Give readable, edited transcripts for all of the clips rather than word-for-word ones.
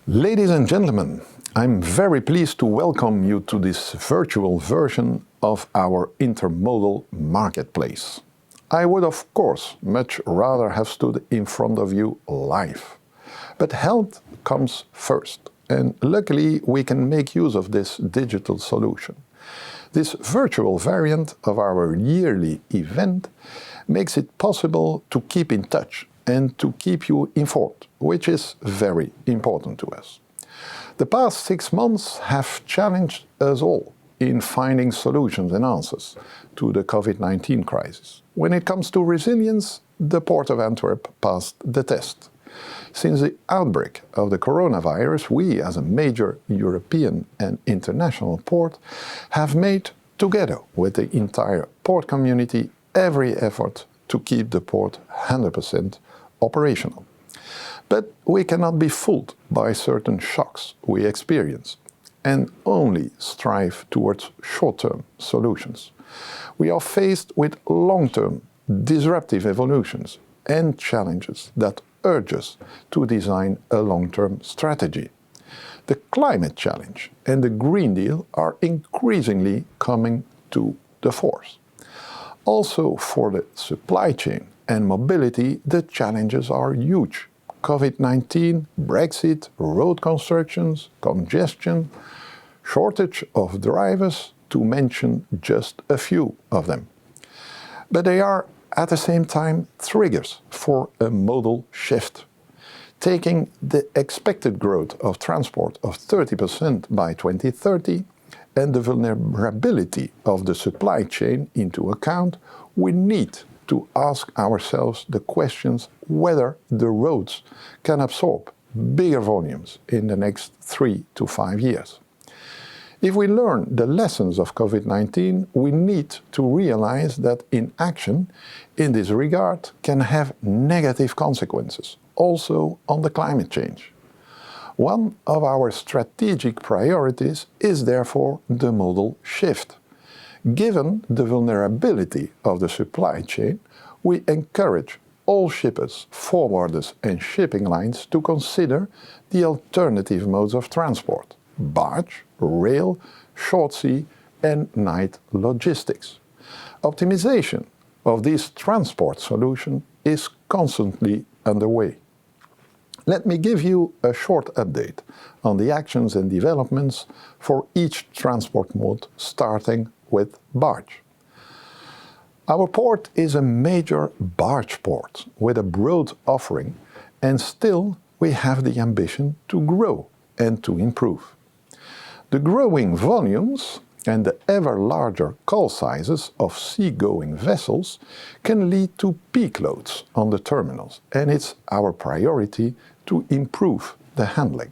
Ladies and gentlemen, I'm very pleased to welcome you to this virtual version of our Intermodal marketplace. I would of course much rather have stood in front of you live. But health comes first, and luckily we can make use of this digital solution. This virtual variant of our yearly event makes it possible to keep in touch and to keep you informed, which is very important to us. The past 6 months have challenged us all in finding solutions and answers to the COVID-19 crisis. When it comes to resilience, the Port of Antwerp passed the test. Since the outbreak of the coronavirus, we, as a major European and international port, have made, together with the entire port community, every effort to keep the port 100% operational. But we cannot be fooled by certain shocks we experience and only strive towards short-term solutions. We are faced with long-term disruptive evolutions and challenges that urge us to design a long-term strategy. The climate challenge and the Green Deal are increasingly coming to the fore. Also, for the supply chain and mobility, the challenges are huge. COVID-19, Brexit, road constructions, congestion, shortage of drivers, to mention just a few of them. But they are at the same time triggers for a modal shift. Taking the expected growth of transport of 30% by 2030 and the vulnerability of the supply chain into account, we need to ask ourselves the questions whether the roads can absorb bigger volumes in the next 3 to 5 years. If we learn the lessons of COVID-19, we need to realize that inaction in this regard can have negative consequences, also on the climate change. One of our strategic priorities is therefore the modal shift. Given the vulnerability of the supply chain, we encourage all shippers, forwarders and shipping lines to consider the alternative modes of transport: barge, rail, shortsea and night logistics. Optimization of this transport solution is constantly underway. Let me give you a short update on the actions and developments for each transport mode, starting with barge. Our port is a major barge port with a broad offering, and still we have the ambition to grow and to improve. The growing volumes and the ever larger call sizes of seagoing vessels can lead to peak loads on the terminals, and it's our priority to improve the handling.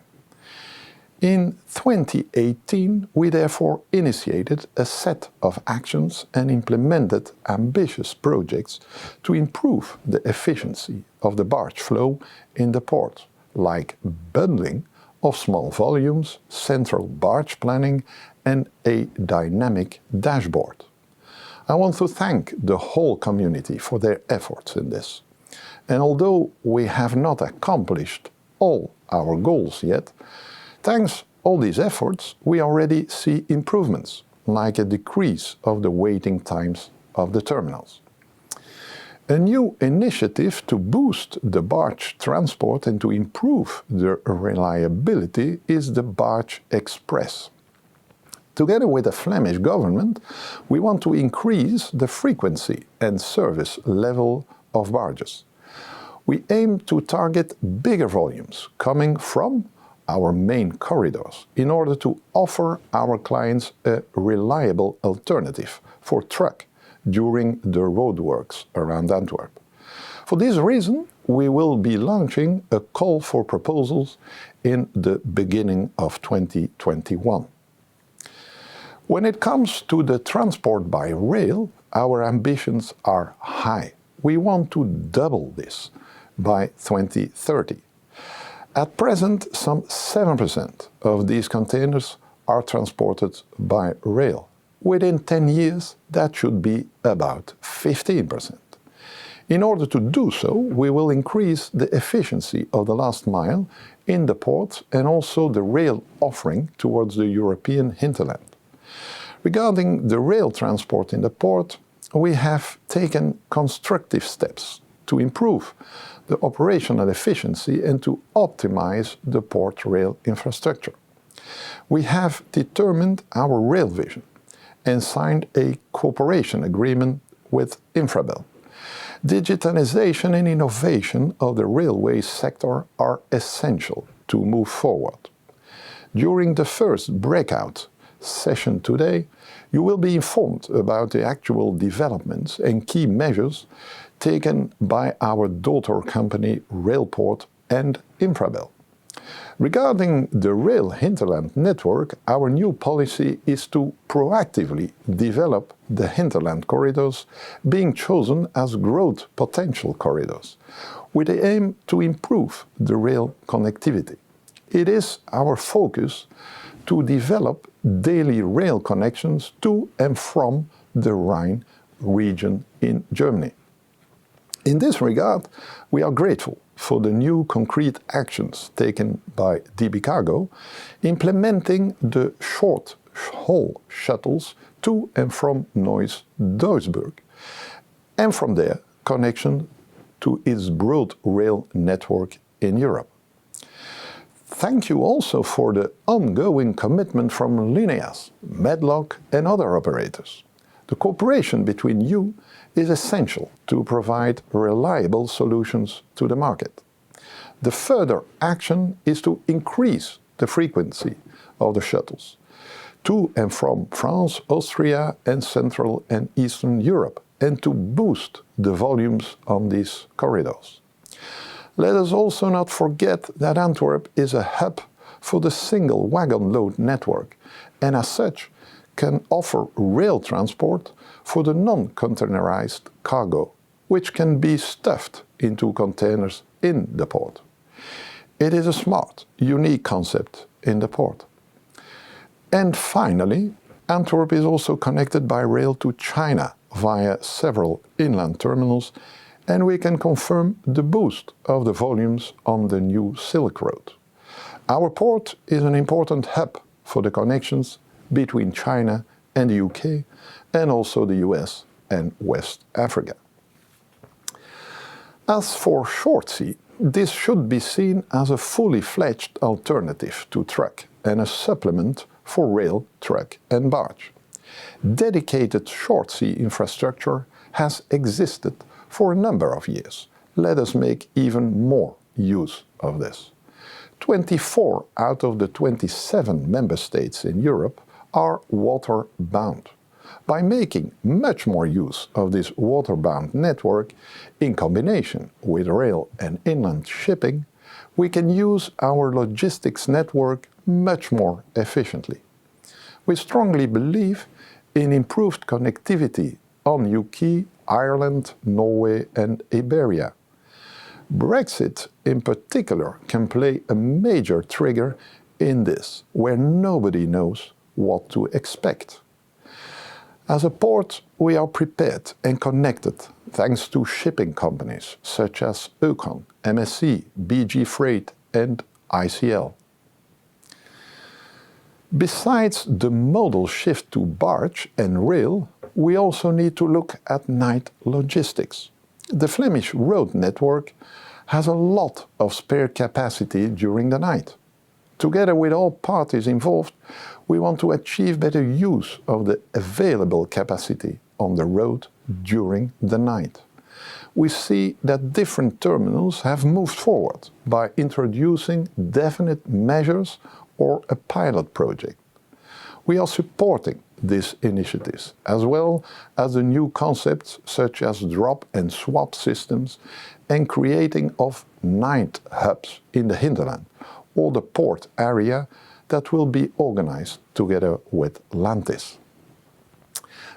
In 2018, we therefore initiated a set of actions and implemented ambitious projects to improve the efficiency of the barge flow in the port, like bundling of small volumes, central barge planning and a dynamic dashboard. I want to thank the whole community for their efforts in this. And although we have not accomplished all our goals yet, thanks all these efforts, we already see improvements, like a decrease of the waiting times of the terminals. A new initiative to boost the barge transport and to improve the reliability is the Barge Express. Together with the Flemish government, we want to increase the frequency and service level of barges. We aim to target bigger volumes coming from our main corridors in order to offer our clients a reliable alternative for truck during the roadworks around Antwerp. For this reason, we will be launching a call for proposals in the beginning of 2021. When it comes to the transport by rail, our ambitions are high. We want to double this by 2030. At present, some 7% of these containers are transported by rail. Within 10 years, that should be about 15%. In order to do so, we will increase the efficiency of the last mile in the port and also the rail offering towards the European hinterland. Regarding the rail transport in the port, we have taken constructive steps to improve the operational efficiency and to optimize the port rail infrastructure. We have determined our rail vision and signed a cooperation agreement with Infrabel. Digitalization and innovation of the railway sector are essential to move forward. During the first breakout session today, you will be informed about the actual developments and key measures taken by our daughter company Railport and Infrabel. Regarding the rail hinterland network, our new policy is to proactively develop the hinterland corridors, being chosen as growth potential corridors, with the aim to improve the rail connectivity. It is our focus to develop daily rail connections to and from the Rhine region in Germany. In this regard, we are grateful for the new concrete actions taken by DB Cargo, implementing the short-haul shuttles to and from Neuss-Duisburg, and from there, connection to its broad rail network in Europe. Thank you also for the ongoing commitment from Lineas, Medlock and other operators. The cooperation between you is essential to provide reliable solutions to the market. The further action is to increase the frequency of the shuttles to and from France, Austria and Central and Eastern Europe, and to boost the volumes on these corridors. Let us also not forget that Antwerp is a hub for the single wagon load network, and as such can offer rail transport for the non-containerized cargo, which can be stuffed into containers in the port. It is a smart, unique concept in the port. And finally, Antwerp is also connected by rail to China via several inland terminals, and we can confirm the boost of the volumes on the new Silk Road. Our port is an important hub for the connections between China and the UK, and also the US and West Africa. As for Shortsea, this should be seen as a fully fledged alternative to truck and a supplement for rail, truck and barge. Dedicated Shortsea infrastructure has existed for a number of years. Let us make even more use of this. 24 out of the 27 member states in Europe are water-bound. By making much more use of this water-bound network in combination with rail and inland shipping, we can use our logistics network much more efficiently. We strongly believe in improved connectivity on UK, Ireland, Norway and Iberia. Brexit in particular can play a major trigger in this, where nobody knows what to expect. As a port, we are prepared and connected thanks to shipping companies such as Öcon, MSC, BG Freight and ICL. Besides the modal shift to barge and rail, we also need to look at night logistics. The Flemish road network has a lot of spare capacity during the night. Together with all parties involved, we want to achieve better use of the available capacity on the road during the night. We see that different terminals have moved forward by introducing definite measures or a pilot project. We are supporting these initiatives, as well as the new concepts such as drop and swap systems and creating of night hubs in the hinterland or the port area that will be organized together with Lantis.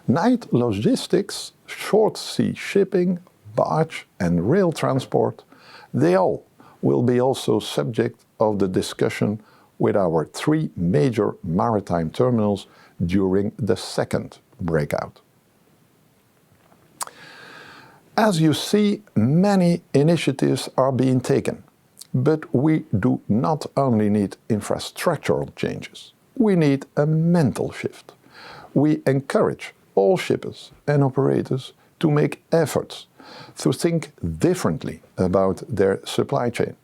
Night logistics, short sea shipping, barge and rail transport, they all will be also subject of the discussion with our 3 major maritime terminals during the second breakout. As you see, many initiatives are being taken, but we do not only need infrastructural changes, we need a mental shift. We encourage all shippers and operators to make efforts to think differently about their supply chain.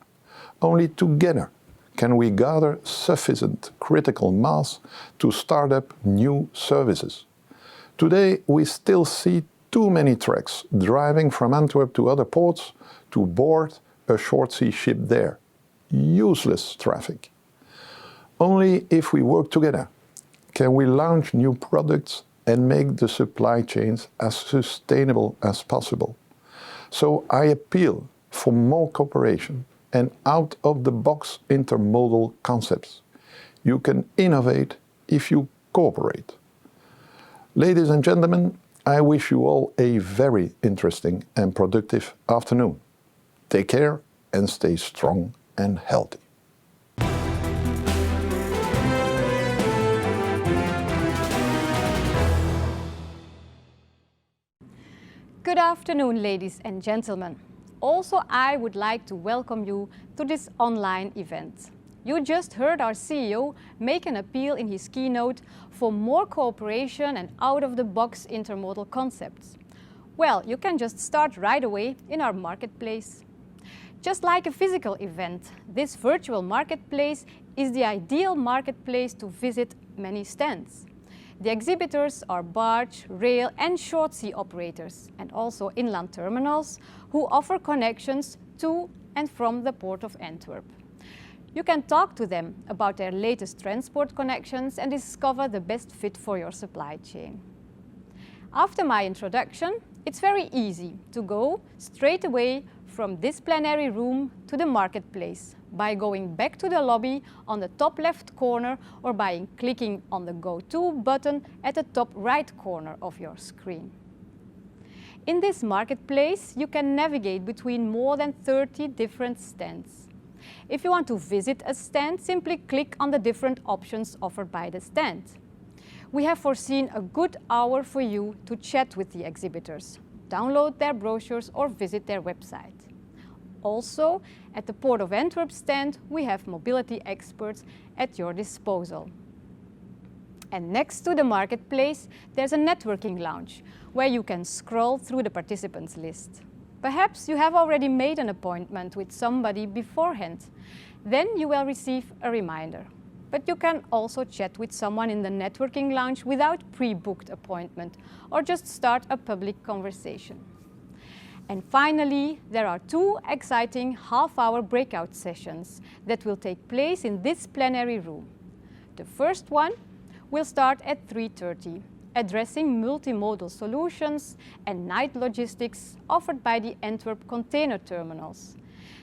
Only together can we gather sufficient critical mass to start up new services. Today, we still see too many trucks driving from Antwerp to other ports to board a Shortsea ship there. Useless traffic. Only if we work together can we launch new products and make the supply chains as sustainable as possible. So I appeal for more cooperation and out-of-the-box intermodal concepts. You can innovate if you cooperate. Ladies and gentlemen, I wish you all a very interesting and productive afternoon. Take care and stay strong and healthy. Good afternoon, ladies and gentlemen. Also, I would like to welcome you to this online event. You just heard our CEO make an appeal in his keynote for more cooperation and out-of-the-box intermodal concepts. Well, you can just start right away in our marketplace. Just like a physical event, this virtual marketplace is the ideal marketplace to visit many stands. The exhibitors are barge, rail and Shortsea operators and also inland terminals who offer connections to and from the port of Antwerp. You can talk to them about their latest transport connections and discover the best fit for your supply chain. After my introduction, it's very easy to go straight away from this plenary room to the marketplace by going back to the lobby on the top left corner or by clicking on the Go To button at the top right corner of your screen. In this marketplace, you can navigate between more than 30 different stands. If you want to visit a stand, simply click on the different options offered by the stand. We have foreseen a good hour for you to chat with the exhibitors, download their brochures or visit their website. Also, at the Port of Antwerp stand, we have mobility experts at your disposal. And next to the marketplace, there's a networking lounge where you can scroll through the participants list. Perhaps you have already made an appointment with somebody beforehand. Then you will receive a reminder. But you can also chat with someone in the networking lounge without pre-booked appointment or just start a public conversation. And finally, there are two exciting half-hour breakout sessions that will take place in this plenary room. The first one will start at 3:30, addressing multimodal solutions and night logistics offered by the Antwerp container terminals.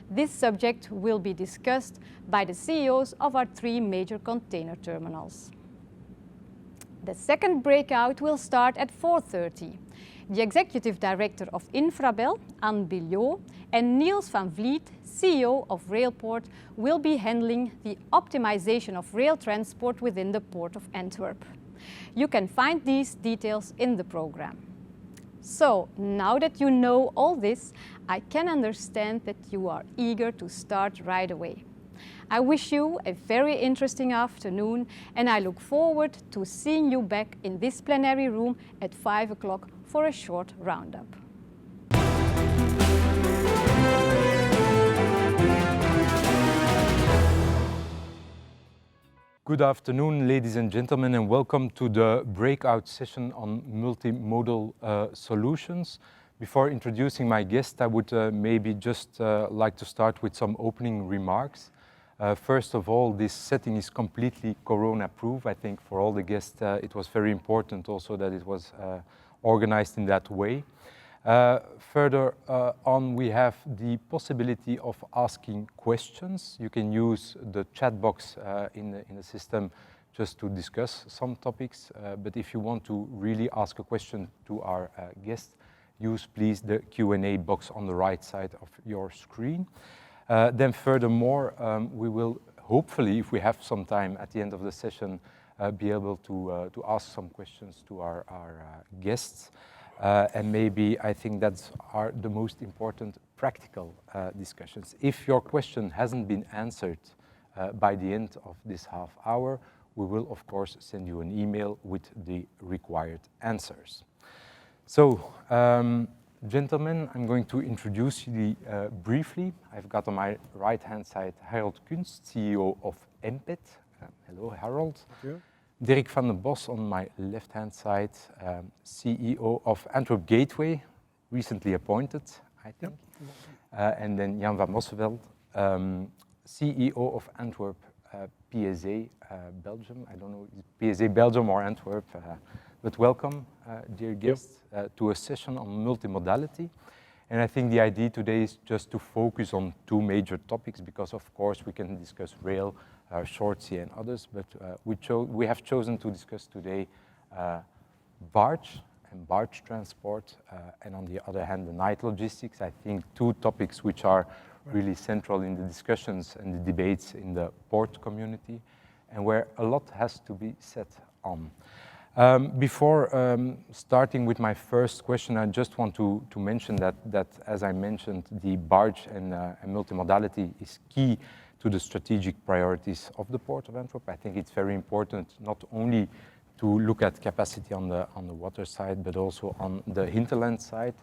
This subject will be discussed by the CEOs of our 3 major container terminals. The second breakout will start at 4:30. The Executive Director of Infrabel, Anne Billiot, and Niels van Vliet, CEO of Railport, will be handling the optimization of rail transport within the Port of Antwerp. You can find these details in the program. So, now that you know all this, I can understand that you are eager to start right away. I wish you a very interesting afternoon and I look forward to seeing you back in this plenary room at 5 o'clock for a short roundup. Good afternoon, ladies and gentlemen, and welcome to the breakout session on multimodal solutions. Before introducing my guest, I would maybe just like to start with some opening remarks. First of all, this setting is completely corona-proof. I think for all the guests, it was very important also that it was organized in that way. Further on, we have the possibility of asking questions. You can use the chat box in the system just to discuss some topics. But if you want to really ask a question to our guest, use please the Q&A box on the right side of your screen. Then furthermore, we will hopefully, if we have some time at the end of the session, be able to ask some questions to our guests. And maybe I think that's are the most important practical discussions. If your question hasn't been answered by the end of this half hour, we will of course send you an email with the required answers. So, gentlemen, I'm going to introduce you briefly. I've got on my right-hand side Harold Kunst, CEO of MPET. Hello, Harold. Thank you. Dirk van den Bos on my left-hand side, CEO of Antwerp Gateway, recently appointed, I think. Yep. And then Jan van Mosseveld, CEO of Antwerp PSA Belgium. I don't know, is it PSA Belgium or Antwerp, but welcome, dear guests, to a session on multimodality. And I think the idea today is just to focus on two major topics, because of course we can discuss rail, Shortsea and others, but we have chosen to discuss today barge and barge transport, and on the other hand, the night logistics. I think two topics which are really central in the discussions and the debates in the port community, and where a lot has to be said on. Before starting with my first question, I just want to mention that, as I mentioned, the barge and multimodality is key to the strategic priorities of the Port of Antwerp. I think it's very important not only to look at capacity on the water side, but also on the hinterland side.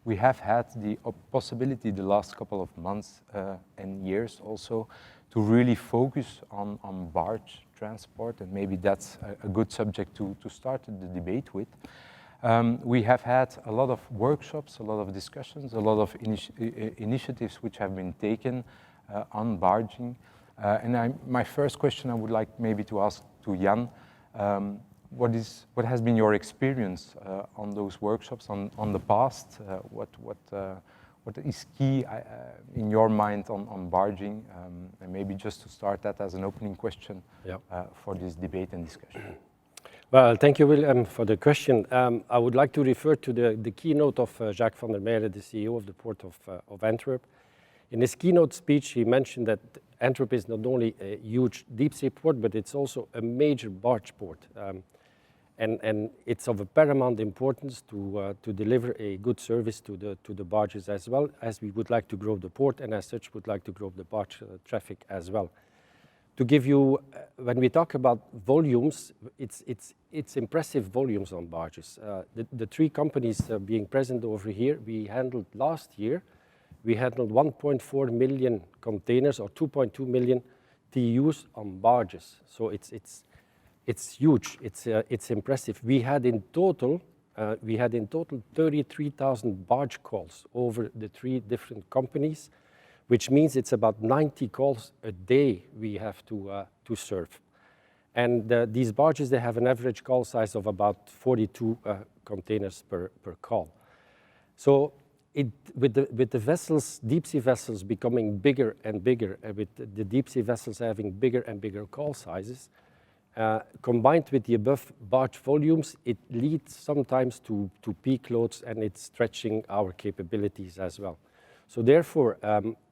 We have had the possibility the last couple of months and years also to really focus on barge transport, and maybe that's a good subject to start the debate with. We have had a lot of workshops, a lot of discussions, a lot of initiatives which have been taken on barging. And my first question I would like maybe to ask to Jan, what has been your experience on those workshops, on the past? What is key in your mind on barging? And maybe just to start that as an opening question for this debate and discussion. Well, thank you, Willem, for the question. I would like to refer to the keynote of Jacques van der Meijere, the CEO of the Port of Antwerp. In his keynote speech, he mentioned that Antwerp is not only a huge deep-sea port, but it's also a major barge port. And it's of a paramount importance to deliver a good service to the barges, as well as we would like to grow the port, and as such would like to grow the barge traffic as well. To give you, when we talk about volumes, it's impressive volumes on barges. The three companies being present over here, we handled last year, we handled 1.4 million containers or 2.2 million TEUs on barges. So it's huge. It's impressive. We had in total 33,000 barge calls over the three different companies, which means it's about 90 calls a day we have to serve. And these barges, they have an average call size of about 42 containers per call. So with the vessels, deep-sea vessels becoming bigger and bigger, with the deep-sea vessels having bigger and bigger call sizes, combined with the above barge volumes, it leads sometimes to peak loads, and it's stretching our capabilities as well. So therefore,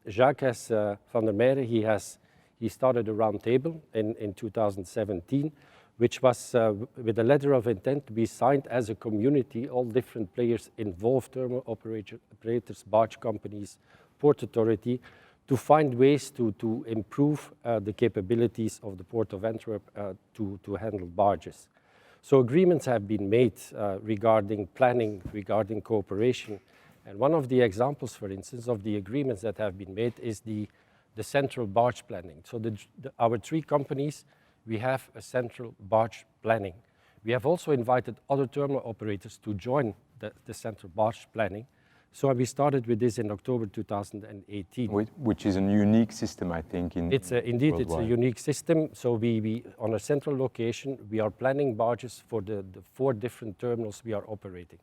Jacques van der Meijere, he started a round table in 2017, which was with a letter of intent we signed as a community, all different players involved, terminal operators, barge companies, Port Authority, to find ways to improve the capabilities of the Port of Antwerp to handle barges. So agreements have been made regarding planning, regarding cooperation. And one of the examples, for instance, of the agreements that have been made is the central barge planning. So our three companies, we have a central barge planning. We have also invited other terminal operators to join the central barge planning. So we started with this in October 2018. Which is a unique system, I think. Indeed, it's a unique system. So we on a central location, we are planning barges for the 4 different terminals we are operating.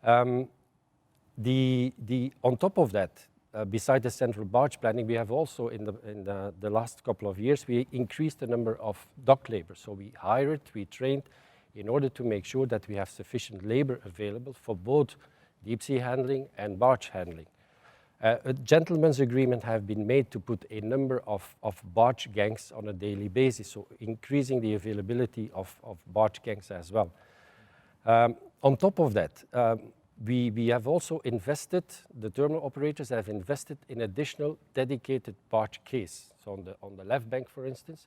On top of that, beside the central barge planning, we have also in the last couple of years, we increased the number of dock labor. So we hired, we trained in order to make sure that we have sufficient labor available for both deep-sea handling and barge handling. A gentleman's agreement have been made to put a number of barge gangs on a daily basis, so increasing the availability of barge gangs as well. On top of that, we have also invested, the terminal operators have invested in additional dedicated barge quays. So on the left bank, for instance,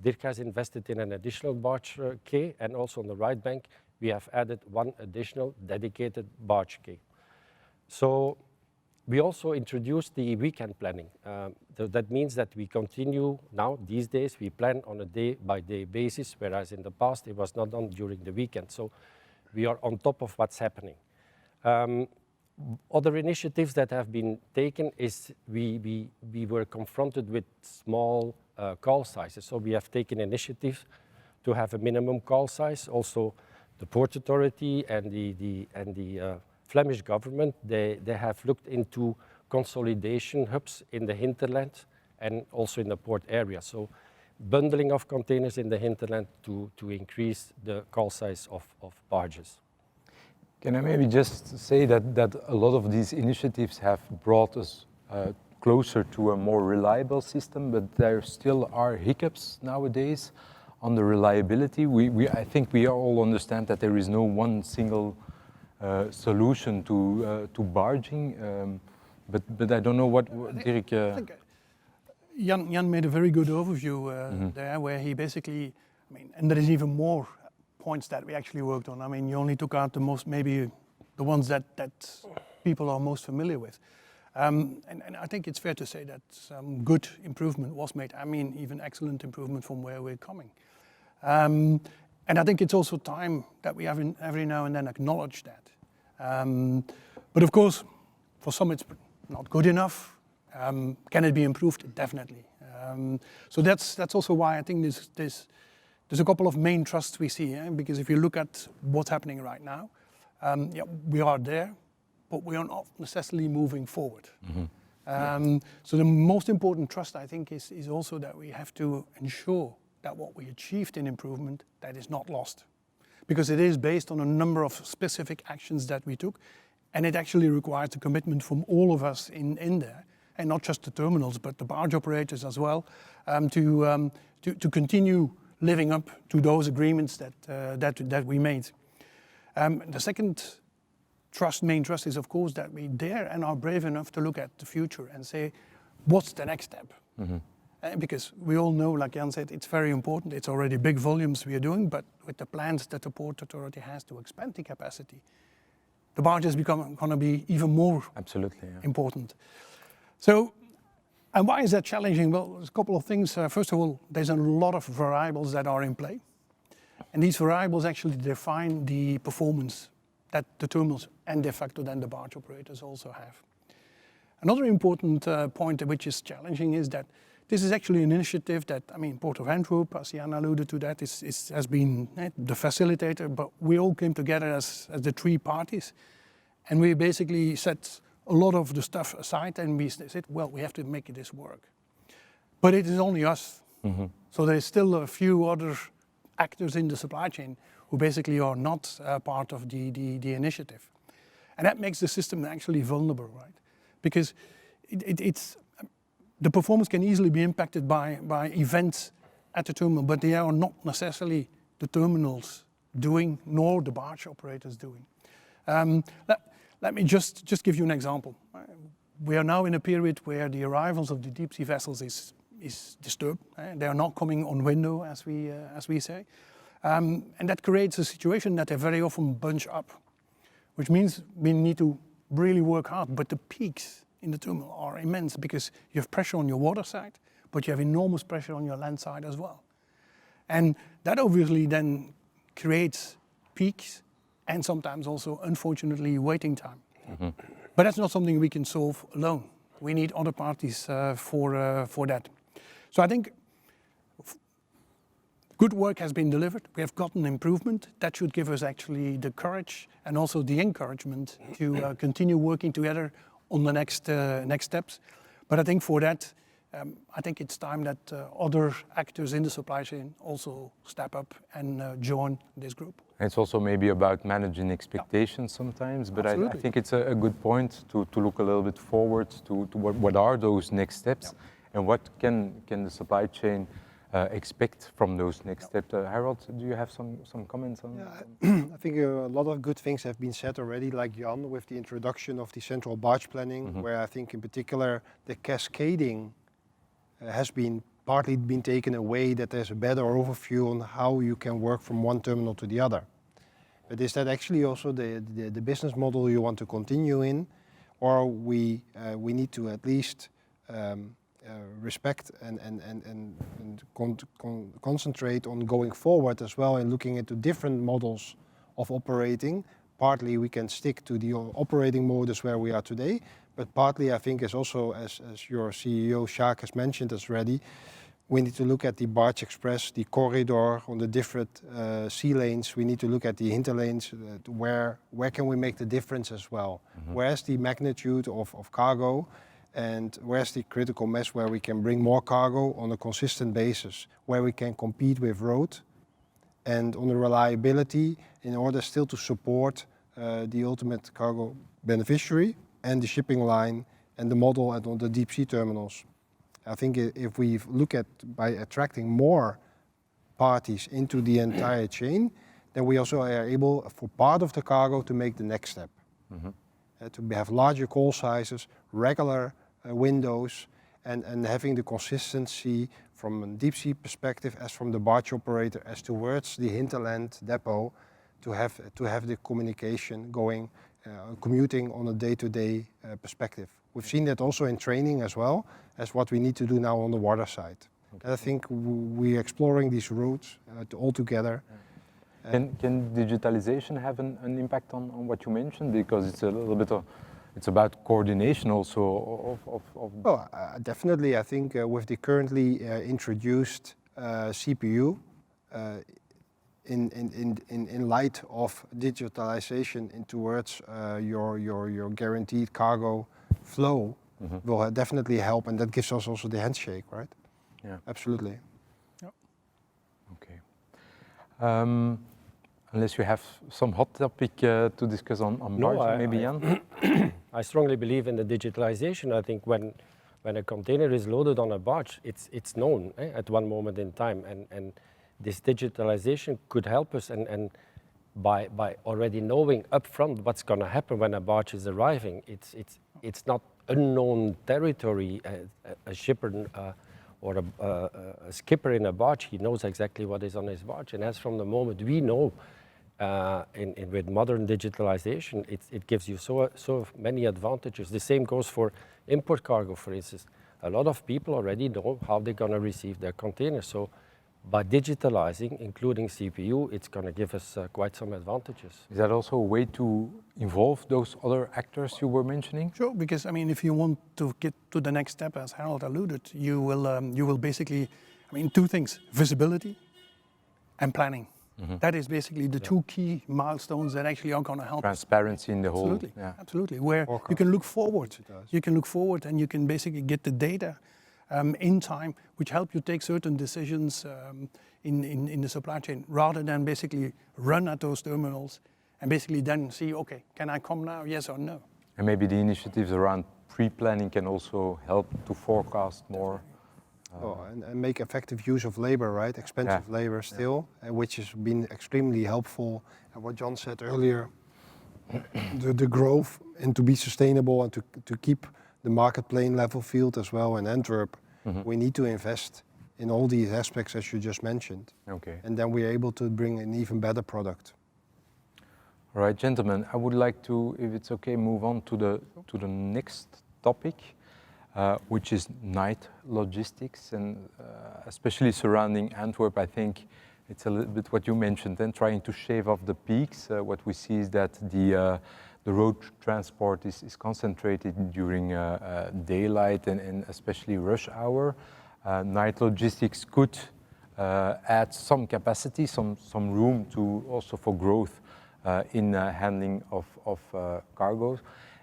Dirk has invested in an additional barge quay, and also on the right bank, we have added one additional dedicated barge quay. So we also introduced the weekend planning. That means that we continue now, these days, we plan on a day-by-day basis, whereas in the past it was not done during the weekend. So we are on top of what's happening. Other initiatives that have been taken is we were confronted with small call sizes. So we have taken initiative to have a minimum call size. Also, the Port Authority and the Flemish government, they have looked into consolidation hubs in the hinterland and also in the port area. So bundling of containers in the hinterland to increase the call size of barges. Can I maybe just say that a lot of these initiatives have brought us closer to a more reliable system, but there still are hiccups nowadays on the reliability. I think we all understand that there is no one single solution to barging, but I don't know what Dirk. I think Jan made a very good overview there, where he basically, I mean, and there is even more points that we actually worked on. I mean, you only took out the most, maybe the ones that people are most familiar with. And I think it's fair to say that some good improvement was made. I mean, even excellent improvement from where we're coming. And I think it's also time that we have every now and then acknowledge that. But of course, for some it's not good enough. Can it be improved? Definitely. So that's also why I think there's a couple of main trusts we see, because if you look at what's happening right now, yeah, we are there, but we are not necessarily moving forward. Mm-hmm. So the most important trust, I think, is also that we have to ensure that what we achieved in improvement, that is not lost. Because it is based on a number of specific actions that we took, and it actually requires a commitment from all of us in there, and not just the terminals, but the barge operators as well, to continue living up to those agreements that we made. The second main trust is, of course, that we dare and are brave enough to look at the future and say, what's the next step? Mm-hmm. Because we all know, like Jan said, it's very important. It's already big volumes we are doing, but with the plans that the Port Authority has to expand the capacity, the barges going to be even more important. So, and why is that challenging? Well, there's a couple of things. First of all, there's a lot of variables that are in play. And these variables actually define the performance that the terminals and de facto then the barge operators also have. Another important point which is challenging is that this is actually an initiative that, I mean, Port of Antwerp, as Jan alluded to that, has been the facilitator, but we all came together as the three parties, and we basically set a lot of the stuff aside, and we said, well, we have to make this work. But it is only us. Mm-hmm. So there's still a few other actors in the supply chain who basically are not part of the initiative. And that makes the system actually vulnerable, right? Because it's the performance can easily be impacted by events at the terminal, but they are not necessarily the terminals doing, nor the barge operators doing. Let me just give you an example. We are now in a period where the arrivals of the deep sea vessels is disturbed. They are not coming on window, as we say. And that creates a situation that they very often bunch up, which means we need to really work hard, but the peaks in the terminal are immense because you have pressure on your water side, but you have enormous pressure on your land side as well. And that obviously then creates peaks and sometimes also, unfortunately, waiting time. Mm-hmm. But that's not something we can solve alone. We need other parties for that. So I think good work has been delivered. We have gotten improvement. That should give us actually the courage and also the encouragement to continue working together on the next steps. But I think for that, I think it's time that other actors in the supply chain also step up and join this group. It's also maybe about managing expectations sometimes, but I think it's a good point to look a little bit forward to what are those next steps and what can the supply chain expect from those next steps. Harold, do you have some comments on? Yeah, I think a lot of good things have been said already, like Jan, with the introduction of the central barge planning, where I think in particular the cascading has been partly been taken away, that there's a better overview on how you can work from one terminal to the other. But is that actually also the business model you want to continue in, or we need to at least respect and concentrate on going forward as well and looking into different models of operating. Partly we can stick to the operating modus where we are today, but partly I think is also, as your CEO Sjaak has mentioned already, we need to look at the Barge Express, the corridor on the different sea lanes. We need to look at the hinterlanes, where can we make the difference as well? Where's the magnitude of cargo? And where's the critical mass where we can bring more cargo on a consistent basis, where we can compete with road and on the reliability in order still to support the ultimate cargo beneficiary and the shipping line and the model and on the deep sea terminals. I think if we look at by attracting more parties into the entire chain, then we also are able for part of the cargo to make the next step. To have larger call sizes, regular windows, and having the consistency from a deep sea perspective as from the barge operator as towards the hinterland depot to have the communication going, commuting on a day-to-day perspective. We've seen that also in training as well as what we need to do now on the water side. And I think we're exploring these routes all together. Can digitalization have an impact on what you mentioned? Because it's a little bit of, it's about coordination also of Well, definitely. I think with the currently introduced CPU, in light of digitalization in towards your guaranteed cargo flow, will definitely help, and that gives us also the handshake, right? Yeah. Absolutely. Yep. Okay. Unless you have some hot topic to discuss on barge, maybe Jan? I strongly believe in the digitalization. I think when a container is loaded on a barge, it's known at one moment in time, and this digitalization could help us, and by already knowing upfront what's going to happen when a barge is arriving, it's not unknown territory. A shipper or a skipper in a barge, he knows exactly what is on his barge, and as from the moment we know, with modern digitalization, it gives you so many advantages. The same goes for import cargo, for instance. A lot of people already know how they're going to receive their containers. So by digitalizing, including CPU, it's going to give us quite some advantages. Is that also a way to involve those other actors you were mentioning? Sure, because I mean, if you want to get to the next step, as Harold alluded, you will basically, I mean, two things: visibility and planning. That is basically the two key milestones that actually are going to help. Transparency in the whole. Absolutely, Yeah. absolutely. Where you can look forward. You can look forward, and you can basically get the data in time, which help you take certain decisions in the supply chain, rather than basically run at those terminals and basically then see, okay, can I come now, yes or no? And maybe the initiatives around pre-planning can also help to forecast more. And make effective use of labor, right? Expensive labor still, which has been extremely helpful. And what John said earlier, the growth and to be sustainable and to keep the market playing level field as well in Antwerp, we need to invest in all these aspects as you just mentioned. Okay. And then we're able to bring an even better product. All right, gentlemen, I would like to, if it's okay, move on to the next topic, which is night logistics, and especially surrounding Antwerp. I think it's a little bit what you mentioned, and trying to shave off the peaks. What we see is that the road transport is concentrated during daylight and especially rush hour. Night logistics could add some capacity, some room to also for growth in handling of cargoes.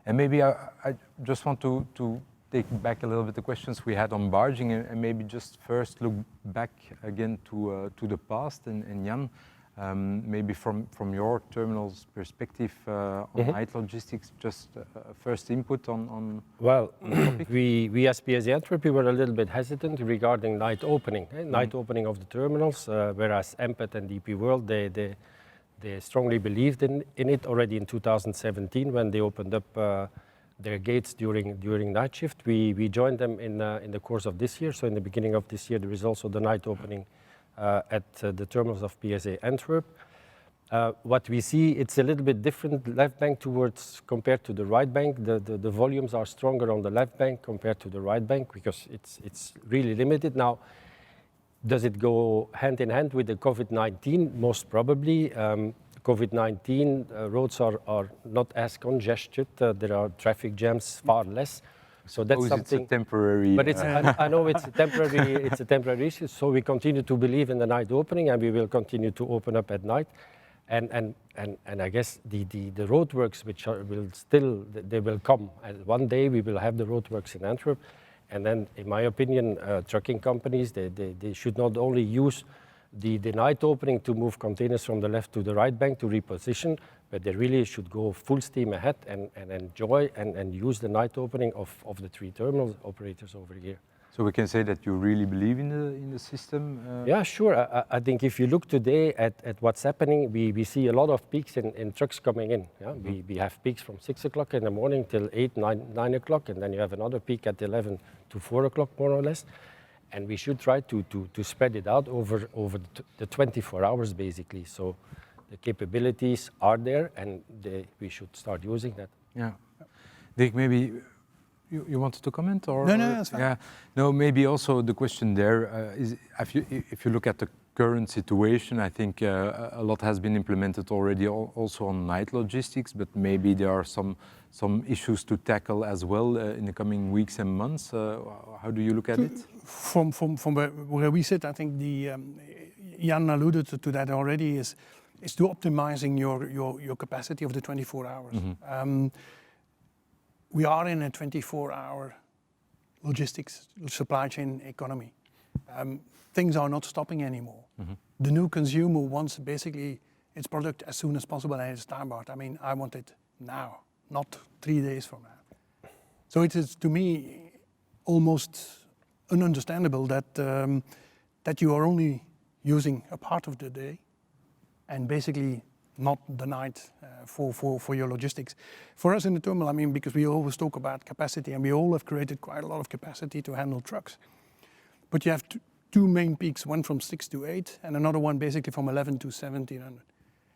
And maybe I just want to take back a little bit the questions we had on barging, and maybe just first look back again to the past. And Jan, Maybe from your terminal's perspective on night logistics, just first input on Well, the topic? we as PSA Antwerp, we were a little bit hesitant regarding night opening, night opening of the terminals, whereas Empet and DP World, they strongly believed in it already in 2017 when they opened up their gates during night shift. We joined them in the course of this year, so in the beginning of this year there is also the night opening at the terminals of PSA Antwerp. What we see, it's a little bit different left bank compared to the right bank. The volumes are stronger on the left bank compared to the right bank because it's really limited. Now, does it go hand in hand with the COVID-19? Most probably. COVID-19 roads are not as congested. There are traffic jams far less. So that's something. It's a temporary. But I know it's a temporary. It's a temporary issue. So we continue to believe in the night opening, and we will continue to open up at night. And I guess the roadworks, which they will come. And one day we will have the roadworks in Antwerp. And then, in my opinion, trucking companies, they should not only use the night opening to move containers from the left to the right bank to reposition, but they really should go full steam ahead and enjoy and use the night opening of the three terminal operators over here. So we can say that you really believe in the system? Yeah, sure. I think if you look today at what's happening, we see a lot of peaks in trucks coming in. Yeah? We have peaks from 6 o'clock in the morning till 8, 9 o'clock, and then you have another peak at 11 to 4 o'clock, more or less. And we should try to spread it out over the 24 hours, basically. So the capabilities are there, and we should start using that. Yeah. Dick, maybe you wanted to comment? Or, No, that's fine. Yeah. No, maybe also the question there is, if you look at the current situation, I think a lot has been implemented already also on night logistics, but maybe there are some issues to tackle as well in the coming weeks and months. How do you look at it? From where we sit, I think Jan alluded to that already, is to optimizing your capacity of the 24 hours. Mm-hmm. We are in a 24-hour logistics supply chain economy. Things are not stopping anymore. Mm-hmm. The new consumer wants basically its product as soon as possible and it's time bound. I mean, I want it now, not 3 days from now. So it is, to me, almost ununderstandable that you are only using a part of the day and basically not the night for your logistics. For us in the terminal, I mean, because we always talk about capacity and we all have created quite a lot of capacity to handle trucks. But you have two main peaks, one from 6 to 8 and another one basically from 11 to 1700.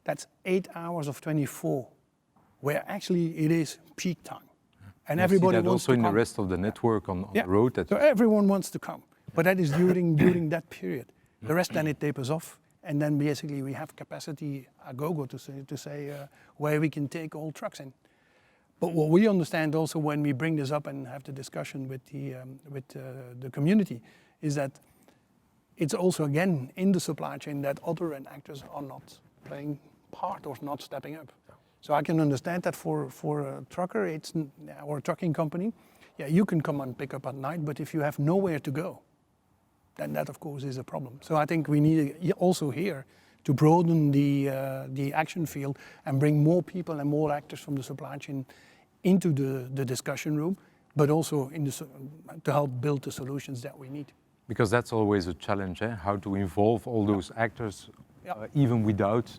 That's 8 hours of 24, where actually it is peak time. And everybody wants to come. Also in the rest of the network on the road. So everyone wants to come, but that is during that period. The rest then it tapers off, and then basically we have capacity a go-go to say where we can take all trucks in. But what we understand also when we bring this up and have the discussion with the community is that it's also again in the supply chain that other actors are not playing part or not stepping up. So I can understand that for a trucker, or a trucking company, yeah, you can come and pick up at night, but if you have nowhere to go, then that of course is a problem. So I think we need also here to broaden the action field and bring more people and more actors from the supply chain into the discussion room, but also to help build the solutions that we need. Because that's always a challenge, how to involve all those actors, even without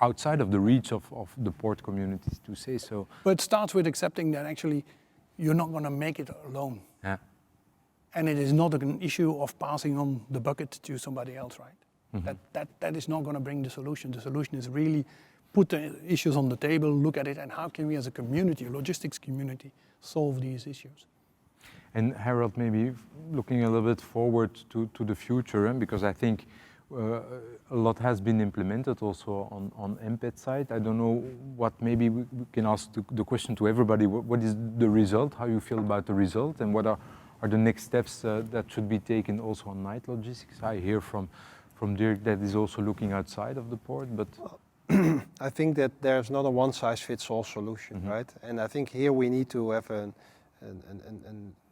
outside of the reach of the port communities, to say so. But it starts with accepting that actually you're not going to make it alone. Yeah. And it is not an issue of passing on the bucket to somebody else, right? Mm-hmm. That is not going to bring the solution. The solution is really put the issues on the table, look at it, and how can we as a community, a logistics community, solve these issues? And Harold, maybe looking a little bit forward to the future, because I think a lot has been implemented also on MPET side. I don't know what, maybe we can ask the question to everybody. What is the result? How you feel about the result? And what are the next steps that should be taken also on night logistics? I hear from Dirk that is also looking outside of the port, but... I think that there's not a one-size-fits-all solution, mm-hmm. right? And I think here we need to have a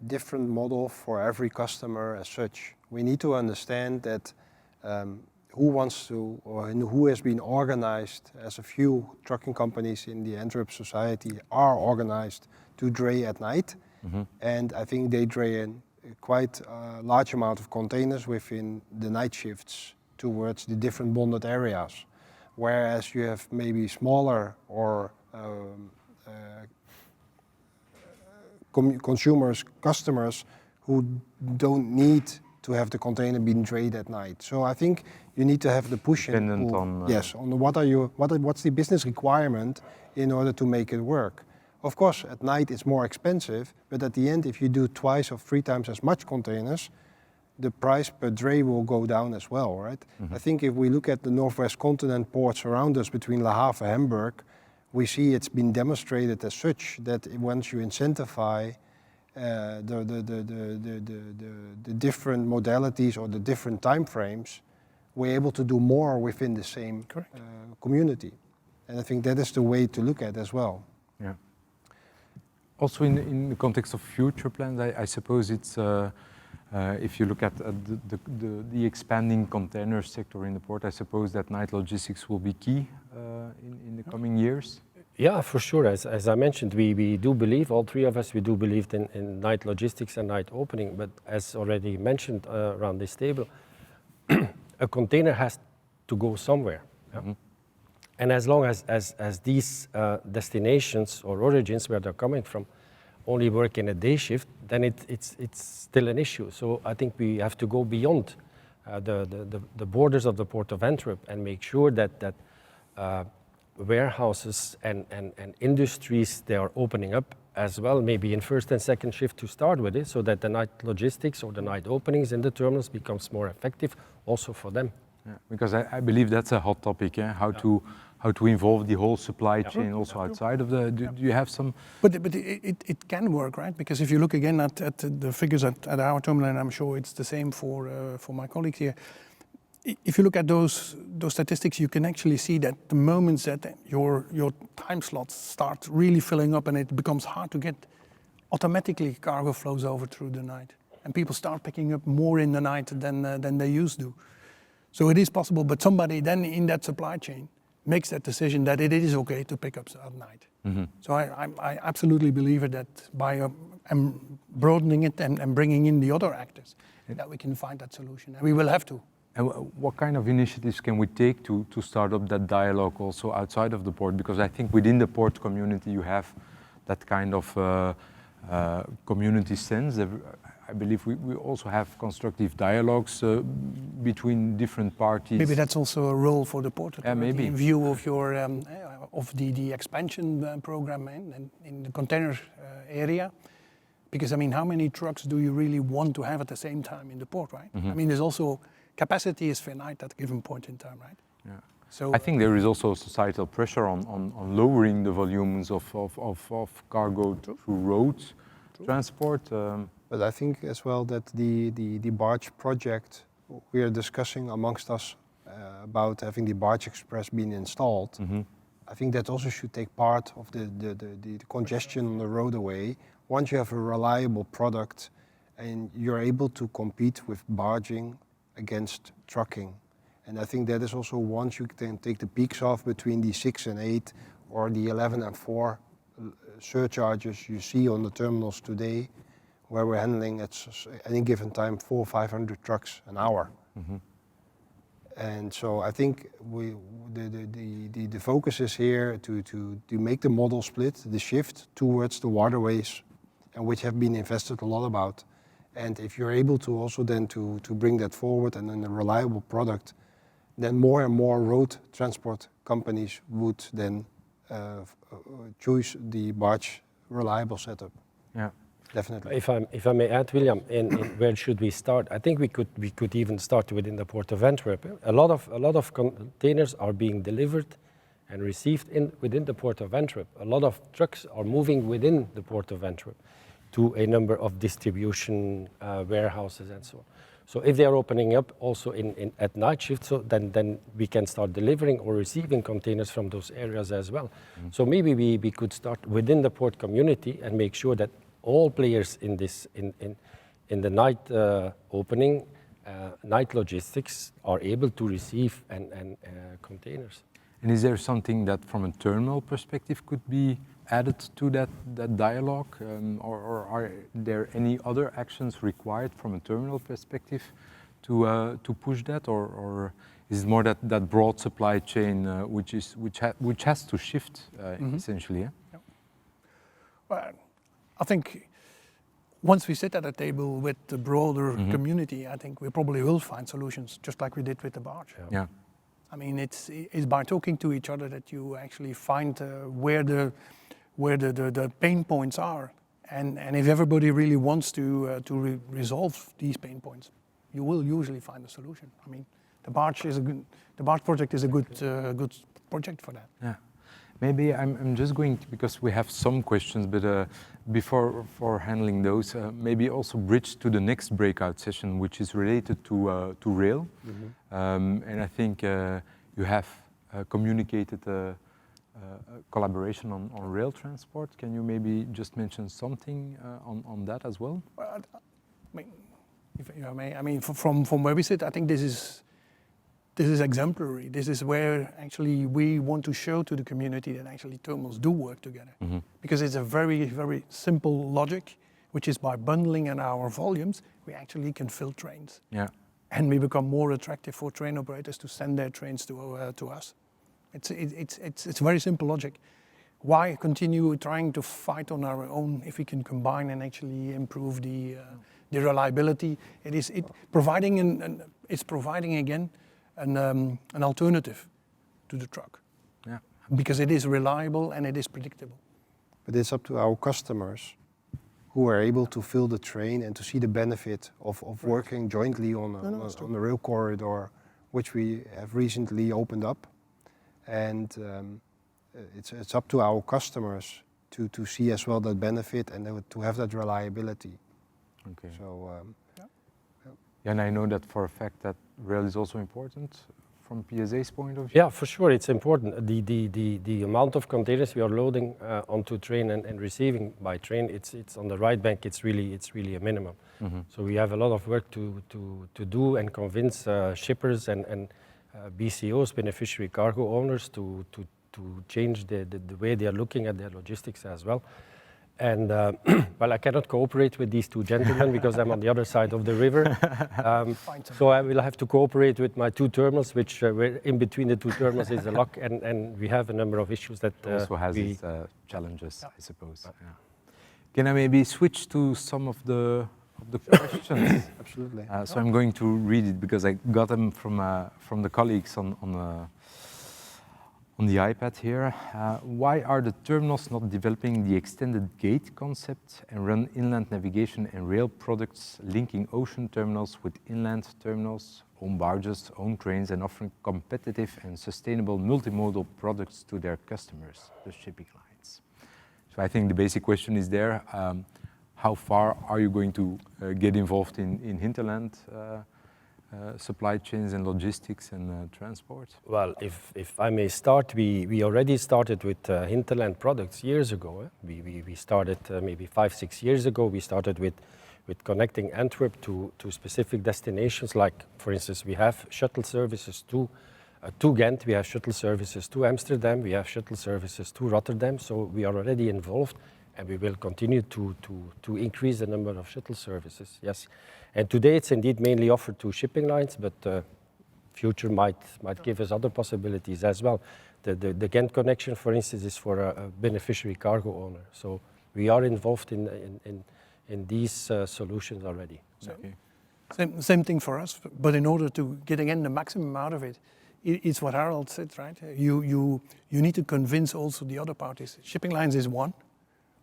different model for every customer as such. We need to understand that who wants to, or who has been organized, as a few trucking companies in the Antwerp society are organized to dray at night. And I think they dray in quite a large amount of containers within the night shifts towards the different bonded areas. Whereas you have maybe smaller or consumers, customers who don't need to have the container being drayed at night. So I think you need to have the push and Dependent pull. on, Yes, on what's the business requirement in order to make it work. Of course, at night it's more expensive, but at the end, if you do twice or 3 times as much containers, the price per dray will go down as well, right? I think if we look at the Northwest Continent ports around us between Le Havre and Hamburg, we see it's been demonstrated as such that once you incentivize the different modalities or the different time frames, we're able to do more within the same community. And I think that is the way to look at as well. Yeah. Also in the context of future plans, I suppose it's, if you look at the expanding container sector in the port, I suppose that night logistics will be key in the coming years. Yeah, for sure. As I mentioned, we do believe, all three of us, we do believe in night logistics and night opening. But as already mentioned around this table, a container has to go somewhere. Yeah? And as long as these destinations or origins where they're coming from only work in a day shift, then it's still an issue. So I think we have to go beyond the borders of the Port of Antwerp and make sure that warehouses and industries, they are opening up as well, maybe in first and second shift to start with it, so that the night logistics or the night openings in the terminals becomes more effective also for them. Yeah, because I believe that's a hot topic, how to involve the whole supply chain also outside of the, do you have some? But it can work, right? Because if you look again at the figures at our terminal, and I'm sure it's the same for my colleagues here, if you look at those statistics, you can actually see that the moments that your time slots start really filling up and it becomes hard to get, automatically cargo flows over through the night. And people start picking up more in the night than they used to. So it is possible, but somebody then in that supply chain makes that decision that it is okay to pick up at night. So I absolutely believe that by broadening it and bringing in the other actors, that we can find that solution, and we will have to. And what kind of initiatives can we take to start up that dialogue also outside of the port? Because I think within the port community you have that kind of community sense. I believe we also have constructive dialogues between different parties. Maybe that's also a role for the port authority, maybe. in view of your of the expansion program in the container area. Because I mean, how many trucks do you really want to have at the same time in the port, right? I mean, there's also capacity is finite at a given point in time, right? Yeah. So I think there is also societal pressure on lowering the volumes of cargo through roads transport. But I think as well that the Barge project, we are discussing amongst us about having the Barge Express being installed. I think that also should take part of the congestion on the road away. Once you have a reliable product and you're able to compete with barging against trucking. And I think that is also once you can take the peaks off between the 6 and 8 or the 11 and 4 surcharges you see on the terminals today, where we're handling at any given time 400 or 500 trucks an hour. And so I think the focus is here to make the model split, the shift towards the waterways, and which have been invested a lot about. And if you're able to also then to bring that forward and then a reliable product, then more and more road transport companies would then choose the barge reliable setup. Yeah, definitely. If I may add, William, in where should we start? I think we could even start within the Port of Antwerp. A lot of containers are being delivered and received within the Port of Antwerp. A lot of trucks are moving within the Port of Antwerp to a number of distribution warehouses and so on. So if they are opening up also at night shift, so then we can start delivering or receiving containers from those areas as well. So maybe we could start within the port community and make sure that all players in this in the night opening night logistics are able to receive and containers. And is there something that from a terminal perspective could be added to that dialogue? Or are there any other actions required from a terminal perspective to push that? Or is it more that broad supply chain which has to shift essentially? Yeah? Yeah. Well, I think once we sit at a table with the broader community, I think we probably will find solutions, just like we did with the barge. Yeah. I mean, it's by talking to each other that you actually find where the pain points are, and if everybody really wants to resolve these pain points, you will usually find a solution. I mean, the barge project is a good project for that. Yeah. Maybe I'm just going to, because we have some questions, but before handling those, maybe also bridge to the next breakout session, which is related to rail. And I think you have communicated a collaboration on rail transport. Can you maybe just mention something on that as well? Well, I mean, if you may, I mean, from where we sit, I think this is exemplary. This is where actually we want to show to the community that actually terminals do work together. Because it's a very, very simple logic, which is by bundling in our volumes, we actually can fill trains. Yeah. And we become more attractive for train operators to send their trains to us. It's very simple logic. Why continue trying to fight on our own if we can combine and actually improve the reliability? It's providing again an alternative to the truck. Yeah. Because it is reliable and it is predictable. But it's up to our customers who are able to fill the train and to see the benefit of working jointly on a rail corridor, which we have recently opened up. And it's up to our customers to see as well that benefit and to have that reliability. Okay. So, Yeah, and I know that for a fact that rail is also important from PSA's point of view. Yeah, for sure, it's important. The amount of containers we are loading onto train and receiving by train, it's on the right bank. It's really a minimum. So we have a lot of work to do and convince shippers and BCOs, beneficiary cargo owners, to change the way they are looking at their logistics as well. And well, I cannot cooperate with these two gentlemen because I'm on the other side of the river. So I will have to cooperate with my two terminals, which were in between the two terminals is a lock, and we have a number of issues that also has its challenges, I suppose. Yeah. Can I maybe switch to some of the questions? absolutely. So I'm going to read it because I got them from the colleagues on the iPad here. Why are the terminals not developing the extended gate concept and run inland navigation and rail products linking ocean terminals with inland terminals, own barges, own trains, and offering competitive and sustainable multimodal products to their customers, the shipping lines? So I think the basic question is there, how far are you going to get involved in hinterland supply chains and logistics and transport? Well, if I may start, we already started with hinterland products years ago. We started maybe 5-6 years ago. We started with connecting Antwerp to specific destinations, like, for instance, we have shuttle services to Ghent, we have shuttle services to Amsterdam, we have shuttle services to Rotterdam, so we are already involved, and we will continue to increase the number of shuttle services, yes. And today it's indeed mainly offered to shipping lines, but future might give us other possibilities as well. The Ghent connection, for instance, is for a beneficiary cargo owner. So we are involved in these solutions already. Okay. Same thing for us, but in order to get again the maximum out of it, it's what Harold said, right? You need to convince also the other parties. Shipping lines is one,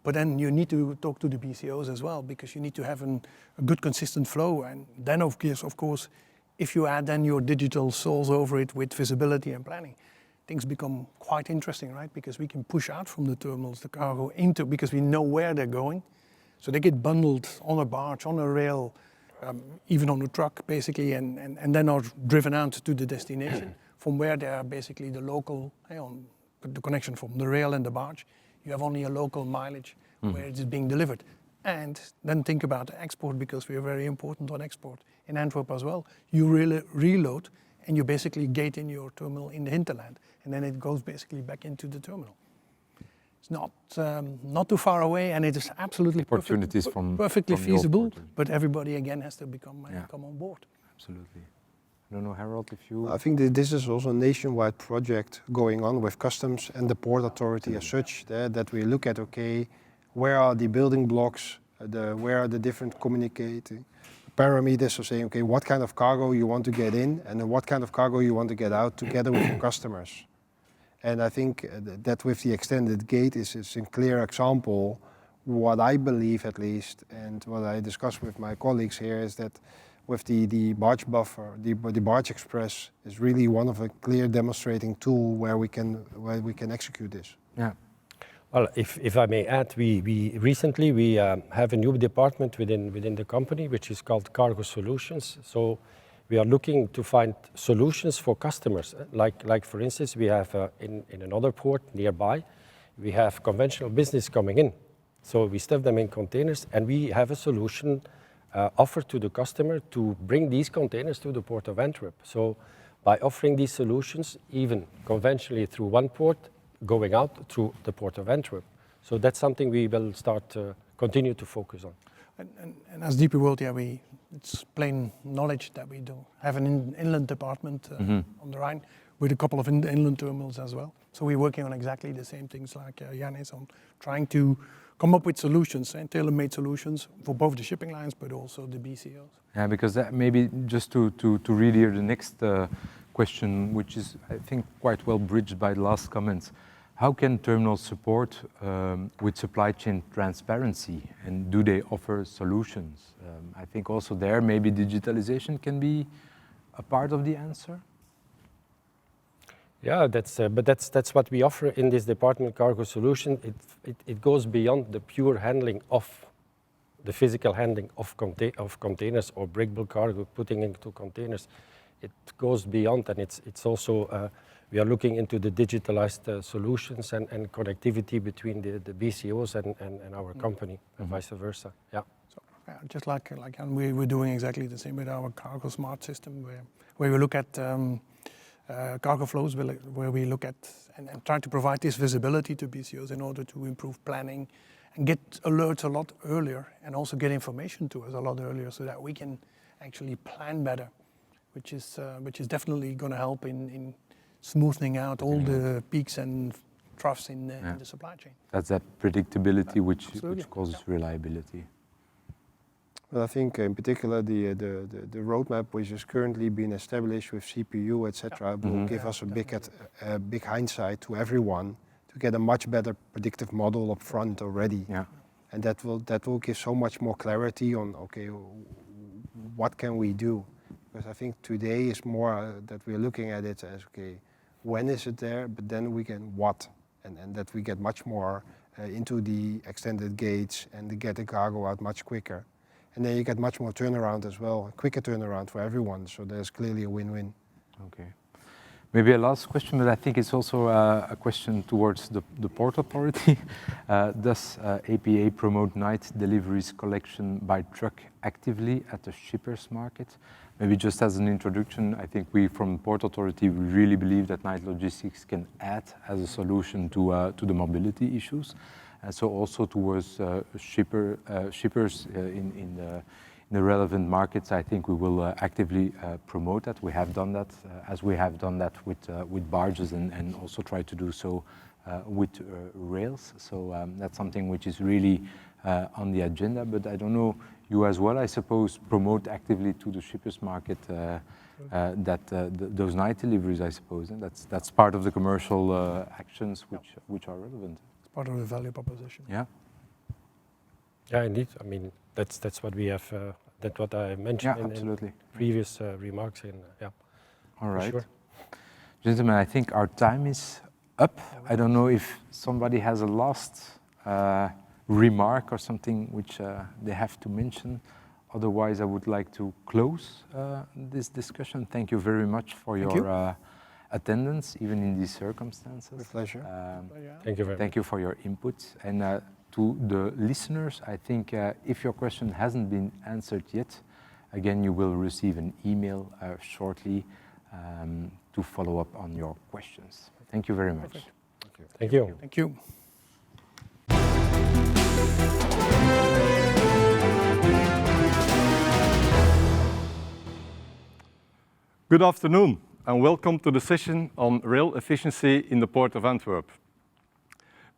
but then you need to talk to the BCOs as well, because you need to have a good consistent flow. And then of course, if you add then your digital souls over it with visibility and planning, things become quite interesting, right? Because we can push out from the terminals the cargo into, because we know where they're going. So they get bundled on a barge, on a rail, even on a truck, basically, and then are driven out to the destination from where they are basically the local, the connection from the rail and the barge. You have only a local mileage where it is being delivered. And then think about export, because we are very important on export in Antwerp as well. You really reload and you basically gate in your terminal in the hinterland, and then it goes basically back into the terminal. It's not too far away, and it is absolutely Opportunities perfectly from your feasible, point of view. but everybody again has to come on board. Absolutely. I don't know, Harold, if you... I think that this is also a nationwide project going on with customs and the port authority as such, that we look at, okay, where are the building blocks, where are the different communicating parameters of saying, okay, what kind of cargo you want to get in and then what kind of cargo you want to get out together with your customers. And I think that with the extended gate is a clear example. What I believe at least, and what I discussed with my colleagues here, is that with the barge buffer, the barge express is really one of a clear demonstrating tool where we can execute this. Yeah. Well, if I may add, we recently have a new department within the company, which is called Cargo Solutions. So we are looking to find solutions for customers. Like for instance, we have in another port nearby, we have conventional business coming in. So we stuff them in containers, and we have a solution offered to the customer to bring these containers to the port of Antwerp. So by offering these solutions, even conventionally through one port, going out through the port of Antwerp. So that's something we will start continue to focus on. And as DP World, it's plain knowledge that we do have an inland department on the Rhine with a couple of inland terminals as well. So we're working on exactly the same things like Jan is on, trying to come up with solutions and tailor-made solutions for both the shipping lines but also the BCOs. Yeah, because that maybe just to read here the next question, which is I think quite well bridged by the last comments. How can terminals support with supply chain transparency, and do they offer solutions? I think also there maybe digitalization can be a part of the answer. Yeah, that's what we offer in this department, Cargo Solution. It goes beyond the pure handling of the physical handling of containers or breakable cargo, putting into containers. It goes beyond, and it's also we are looking into the digitalized solutions and connectivity between the BCOs and our company, and vice versa. Yeah. So just like we're doing exactly the same with our Cargo Smart system, where we look at cargo flows, where we look at and try to provide this visibility to BCOs in order to improve planning and get alerts a lot earlier, and also get information to us a lot earlier, so that we can actually plan better, which is definitely going to help in smoothing out all the peaks and troughs in the supply chain. That's that predictability which causes Yeah. reliability. Well, I think in particular the roadmap which is currently being established with CPU, etc., will give us a big hindsight to everyone to get a much better predictive model up front already. Yeah. And that will give so much more clarity on, okay, what can we do? Because I think today is more that we're looking at it as, okay, when is it there, but then we can what, and that we get much more into the extended gates and to get the cargo out much quicker. And then you get much more turnaround as well, a quicker turnaround for everyone, so there's clearly a win-win. Okay. Maybe a last question, but I think it's also a question towards the Port Authority. Does APA promote night deliveries collection by truck actively at the shippers market? Maybe just as an introduction, I think we from Port Authority, we really believe that night logistics can add as a solution to the mobility issues. And so also towards shippers in the relevant markets, I think we will actively promote that. We have done that, as we have done that with barges and also try to do so with rails. So that's something which is really on the agenda, but I don't know, you as well, I suppose, promote actively to the shippers market those night deliveries, I suppose, and that's part of the commercial actions which are relevant. It's part of the value proposition. Yeah. Yeah, indeed. I mean, that's what we have. That's what I mentioned in previous remarks. All right, sure. Gentlemen, I think our time is up. I don't know if somebody has a last remark or something which they have to mention. Otherwise, I would like to close this discussion. Thank you very much for your attendance, even in these circumstances. With pleasure. Thank you very much. Thank you for your input. And to the listeners, I think if your question hasn't been answered yet, again, you will receive an email shortly to follow up on your questions. Thank you very much. Thank you. Thank you. Good afternoon and welcome to the session on rail efficiency in the Port of Antwerp.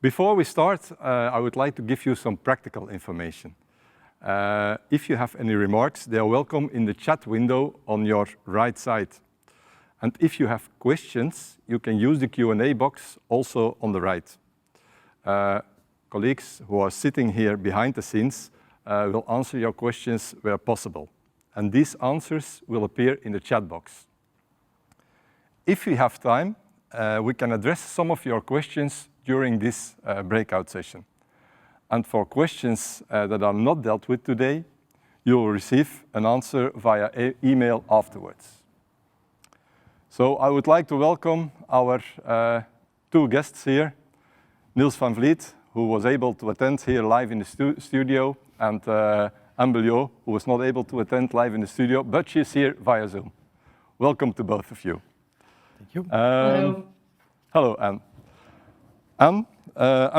Before we start, I would like to give you some practical information. If you have any remarks, they are welcome in the chat window on your right side. And if you have questions, you can use the Q&A box also on the right. Colleagues who are sitting here behind the scenes will answer your questions where possible. And these answers will appear in the chat box. If we have time, we can address some of your questions during this breakout session. And for questions that are not dealt with today, you will receive an answer via email afterwards. So I would like to welcome our two guests here, Niels van Vliet, who was able to attend here live in the studio, and Anne Belliot, who was not able to attend live in the studio, but she's here via Zoom. Welcome to both of you. Thank you. Hello. Hello, Anne. Anne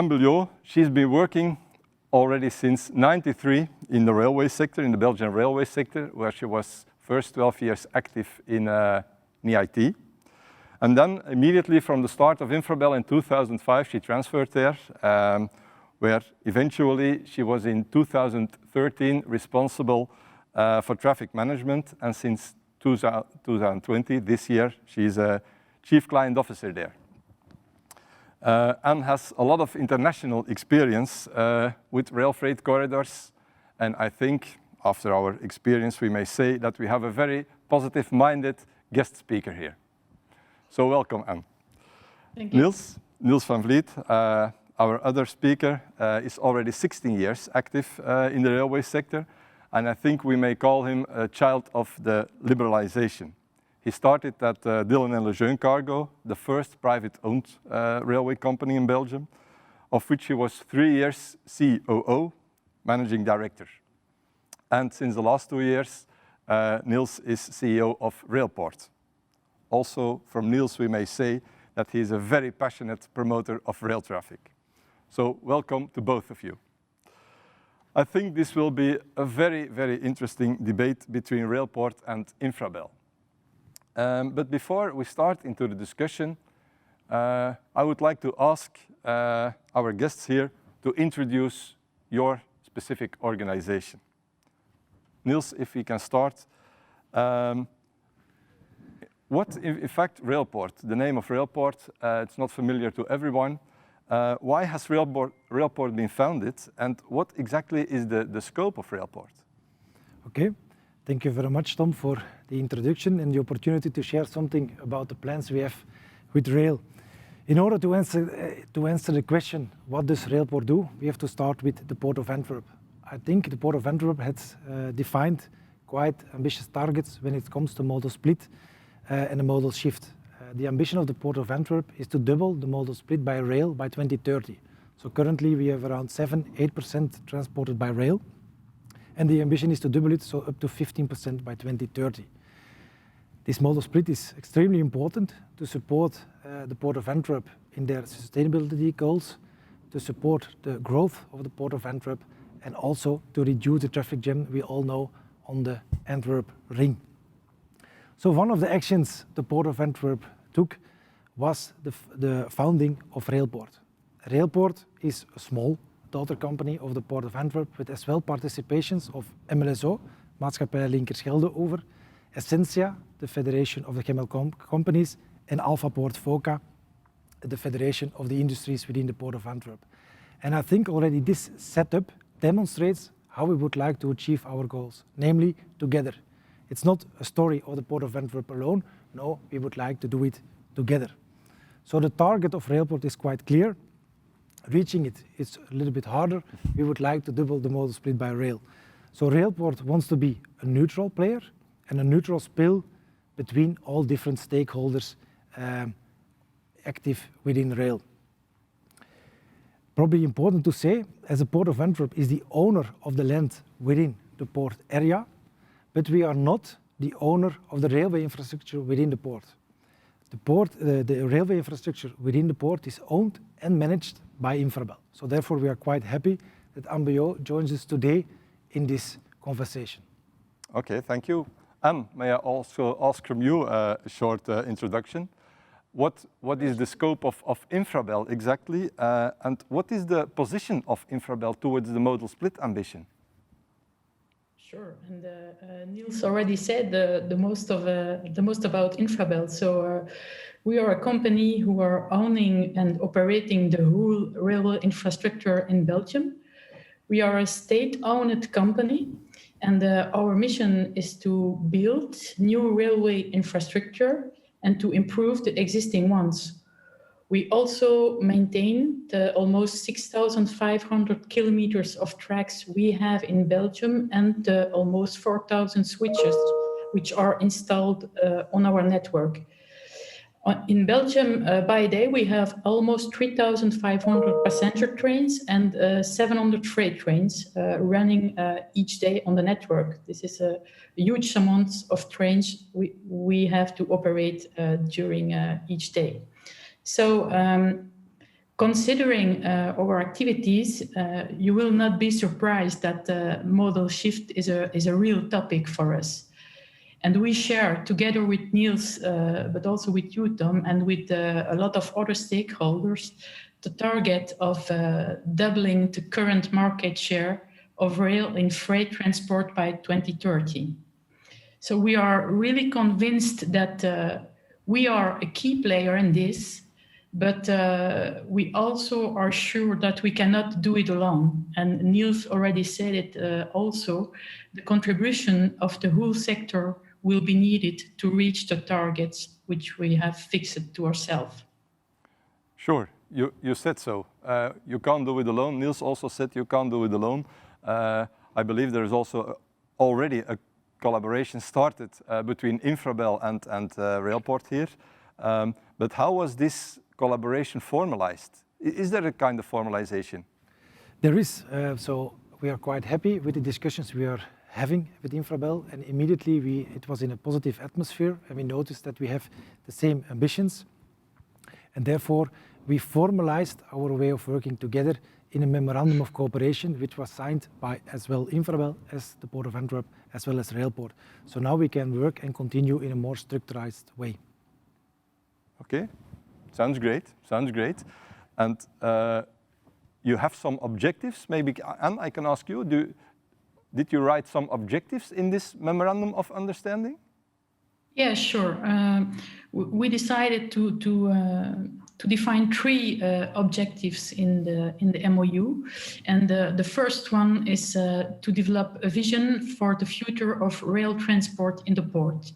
Belliot, she's been working already since '93 in the railway sector, in the Belgian railway sector, where she was first 12 years active in IT. And then immediately from the start of Infrabel in 2005, she transferred there, where eventually she was in 2013 responsible for traffic management. And since 2020, this year, she's a Chief Client Officer there. Anne has a lot of international experience with rail freight corridors. And I think after our experience, we may say that we have a very positive-minded guest speaker here. So welcome, Anne. Thank you. Niels van Vliet, our other speaker, is already 16 years active in the railway sector. And I think we may call him a child of the liberalization. He started at Dillon and Lejeune Cargo, the first private-owned railway company in Belgium, of which he was 3 years COO, managing director. And since the last 2 years, Niels is CEO of Railport. Also, from Niels, we may say that he is a very passionate promoter of rail traffic. So welcome to both of you. I think this will be a very, very interesting debate between Railport and Infrabel. But before we start into the discussion, I would like to ask our guests here to introduce your specific organization. Niels, if we can start. What, in fact, Railport, the name of Railport, it's not familiar to everyone. Why has Railport been founded, and what exactly is the scope of Railport? Okay, thank you very much, Tom, for the introduction and the opportunity to share something about the plans we have with rail. In order to answer the question, what does Railport do, we have to start with the Port of Antwerp. I think the Port of Antwerp has defined quite ambitious targets when it comes to modal split and the modal shift. The ambition of the Port of Antwerp is to double the modal split by rail by 2030. So currently we have around 7-8% transported by rail, and the ambition is to double it, so up to 15% by 2030. This modal split is extremely important to support the Port of Antwerp in their sustainability goals, to support the growth of the Port of Antwerp, and also to reduce the traffic jam we all know on the Antwerp ring. So one of the actions the Port of Antwerp took was the founding of Railport. Railport is a small daughter company of the Port of Antwerp with as well participations of MLSO, Maatschappij Linkerschelde-Oever, Essentia, the Federation of the Chemical Companies, and Alpha Port FOCA, the Federation of the Industries within the Port of Antwerp. And I think already this setup demonstrates how we would like to achieve our goals, namely together. It's not a story of the Port of Antwerp alone. No, we would like to do it together. So the target of Railport is quite clear. Reaching it is a little bit harder. We would like to double the modal split by rail. So Railport wants to be a neutral player and a neutral spill between all different stakeholders active within rail. Probably important to say, as the Port of Antwerp is the owner of the land within the port area, but we are not the owner of the railway infrastructure within the port. The railway infrastructure within the port is owned and managed by Infrabel. So therefore we are quite happy that Ambeyo joins us today in this conversation. Okay, thank you. May I also ask from you a short introduction? What is the scope of Infrabel exactly, and what is the position of Infrabel towards the modal split ambition? Sure, and Niels already said the most about Infrabel. So we are a company who are owning and operating the whole railway infrastructure in Belgium. We are a state-owned company, and our mission is to build new railway infrastructure and to improve the existing ones. We also maintain the almost 6,500 kilometers of tracks we have in Belgium and the almost 4,000 switches which are installed on our network. In Belgium, by day, we have almost 3,500 passenger trains and 700 freight trains running each day on the network. This is a huge amount of trains we have to operate during each day. So, considering our activities, you will not be surprised that modal shift is a real topic for us. And we share together with Niels, but also with you, Tom, and with a lot of other stakeholders, the target of doubling the current market share of rail in freight transport by 2030. So we are really convinced that we are a key player in this, but we also are sure that we cannot do it alone. And Niels already said it also, the contribution of the whole sector will be needed to reach the targets which we have fixed to ourselves. Sure, you said so. You can't do it alone. Niels also said you can't do it alone. I believe there is also already a collaboration started between Infrabel and Railport here. But how was this collaboration formalized? Is there a kind of formalization? There is. So we are quite happy with the discussions we are having with Infrabel, and immediately it was in a positive atmosphere, and we noticed that we have the same ambitions, and therefore we formalized our way of working together in a memorandum of cooperation which was signed by as well Infrabel as the Port of Antwerp as well as Railport. So now we can work and continue in a more structurized way. Okay, sounds great, sounds great. And you have some objectives, maybe, Anne, I can ask you, did you write some objectives in this memorandum of understanding? Yeah, sure. We decided to define three objectives in the MOU, and the first one is to develop a vision for the future of rail transport in the port.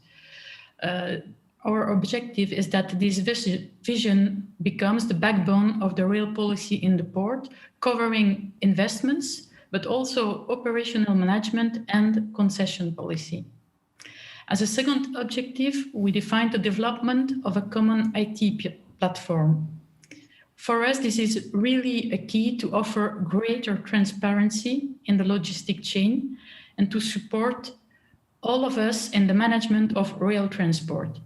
Our objective is that this vision becomes the backbone of the rail policy in the port, covering investments, but also operational management and concession policy. As a second objective, we defined the development of a common IT platform. For us, this is really a key to offer greater transparency in the logistic chain and to support all of us in the management of rail transport.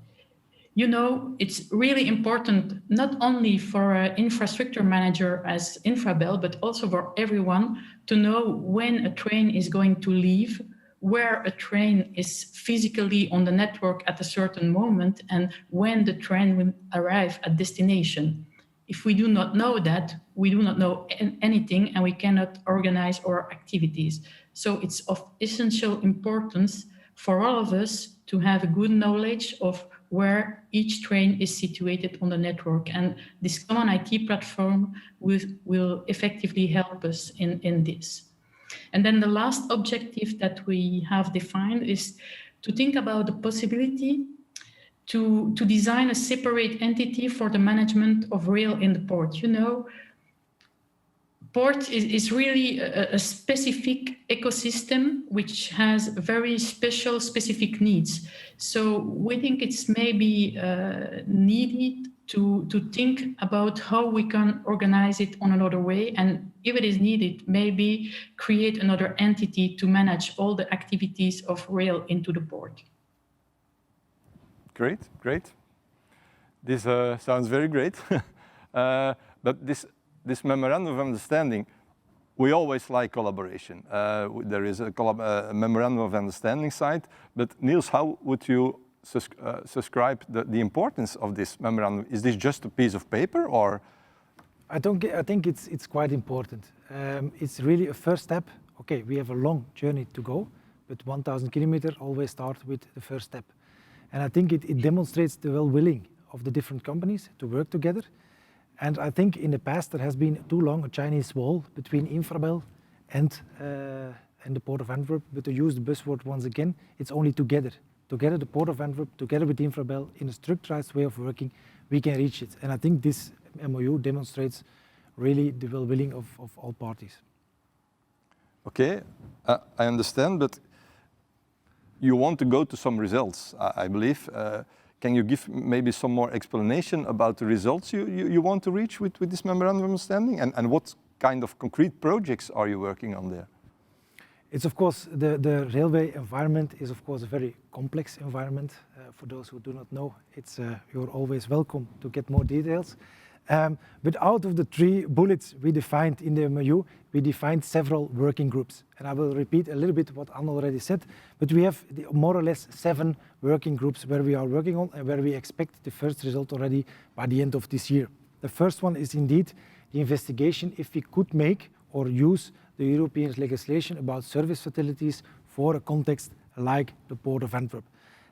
You know, it's really important not only for an infrastructure manager as Infrabel, but also for everyone to know when a train is going to leave, where a train is physically on the network at a certain moment, and when the train will arrive at destination. If we do not know that, we do not know anything and we cannot organize our activities. So it's of essential importance for all of us to have a good knowledge of where each train is situated on the network. And this common IT platform will effectively help us in this. And then the last objective that we have defined is to think about the possibility to design a separate entity for the management of rail in the port. You know, port is really a specific ecosystem which has very specific needs. So we think it's maybe needed to think about how we can organize it on another way, and if it is needed, maybe create another entity to manage all the activities of rail into the port. Great, great. This sounds very great. But this memorandum of understanding, we always like collaboration. There is a memorandum of understanding side, but Niels, how would you subscribe the importance of this memorandum? Is this just a piece of paper, or? I think it's quite important. It's really a first step. Okay, we have a long journey to go, but 1,000 kilometers always start with the first step. And I think it demonstrates the well-willing of the different companies to work together. And I think in the past there has been too long a Chinese wall between Infrabel and the Port of Antwerp. But to use the buzzword once again, it's only together. Together, the Port of Antwerp, together with Infrabel, in a structured way of working, we can reach it. And I think this MOU demonstrates really the well-willing of all parties. Okay, I understand, but you want to go to some results, I believe. Can you give maybe some more explanation about the results you want to reach with this memorandum of understanding, and what kind of concrete projects are you working on there? It's of course, the railway environment is of course a very complex environment. For those who do not know, you're always welcome to get more details. But out of the 3 bullets we defined in the MOU, we defined several working groups. And I will repeat a little bit what Anne already said, but we have more or less 7 working groups where we are working on and where we expect the first result already by the end of this year. The first one is indeed the investigation if we could make or use the European legislation about service facilities for a context like the Port of Antwerp.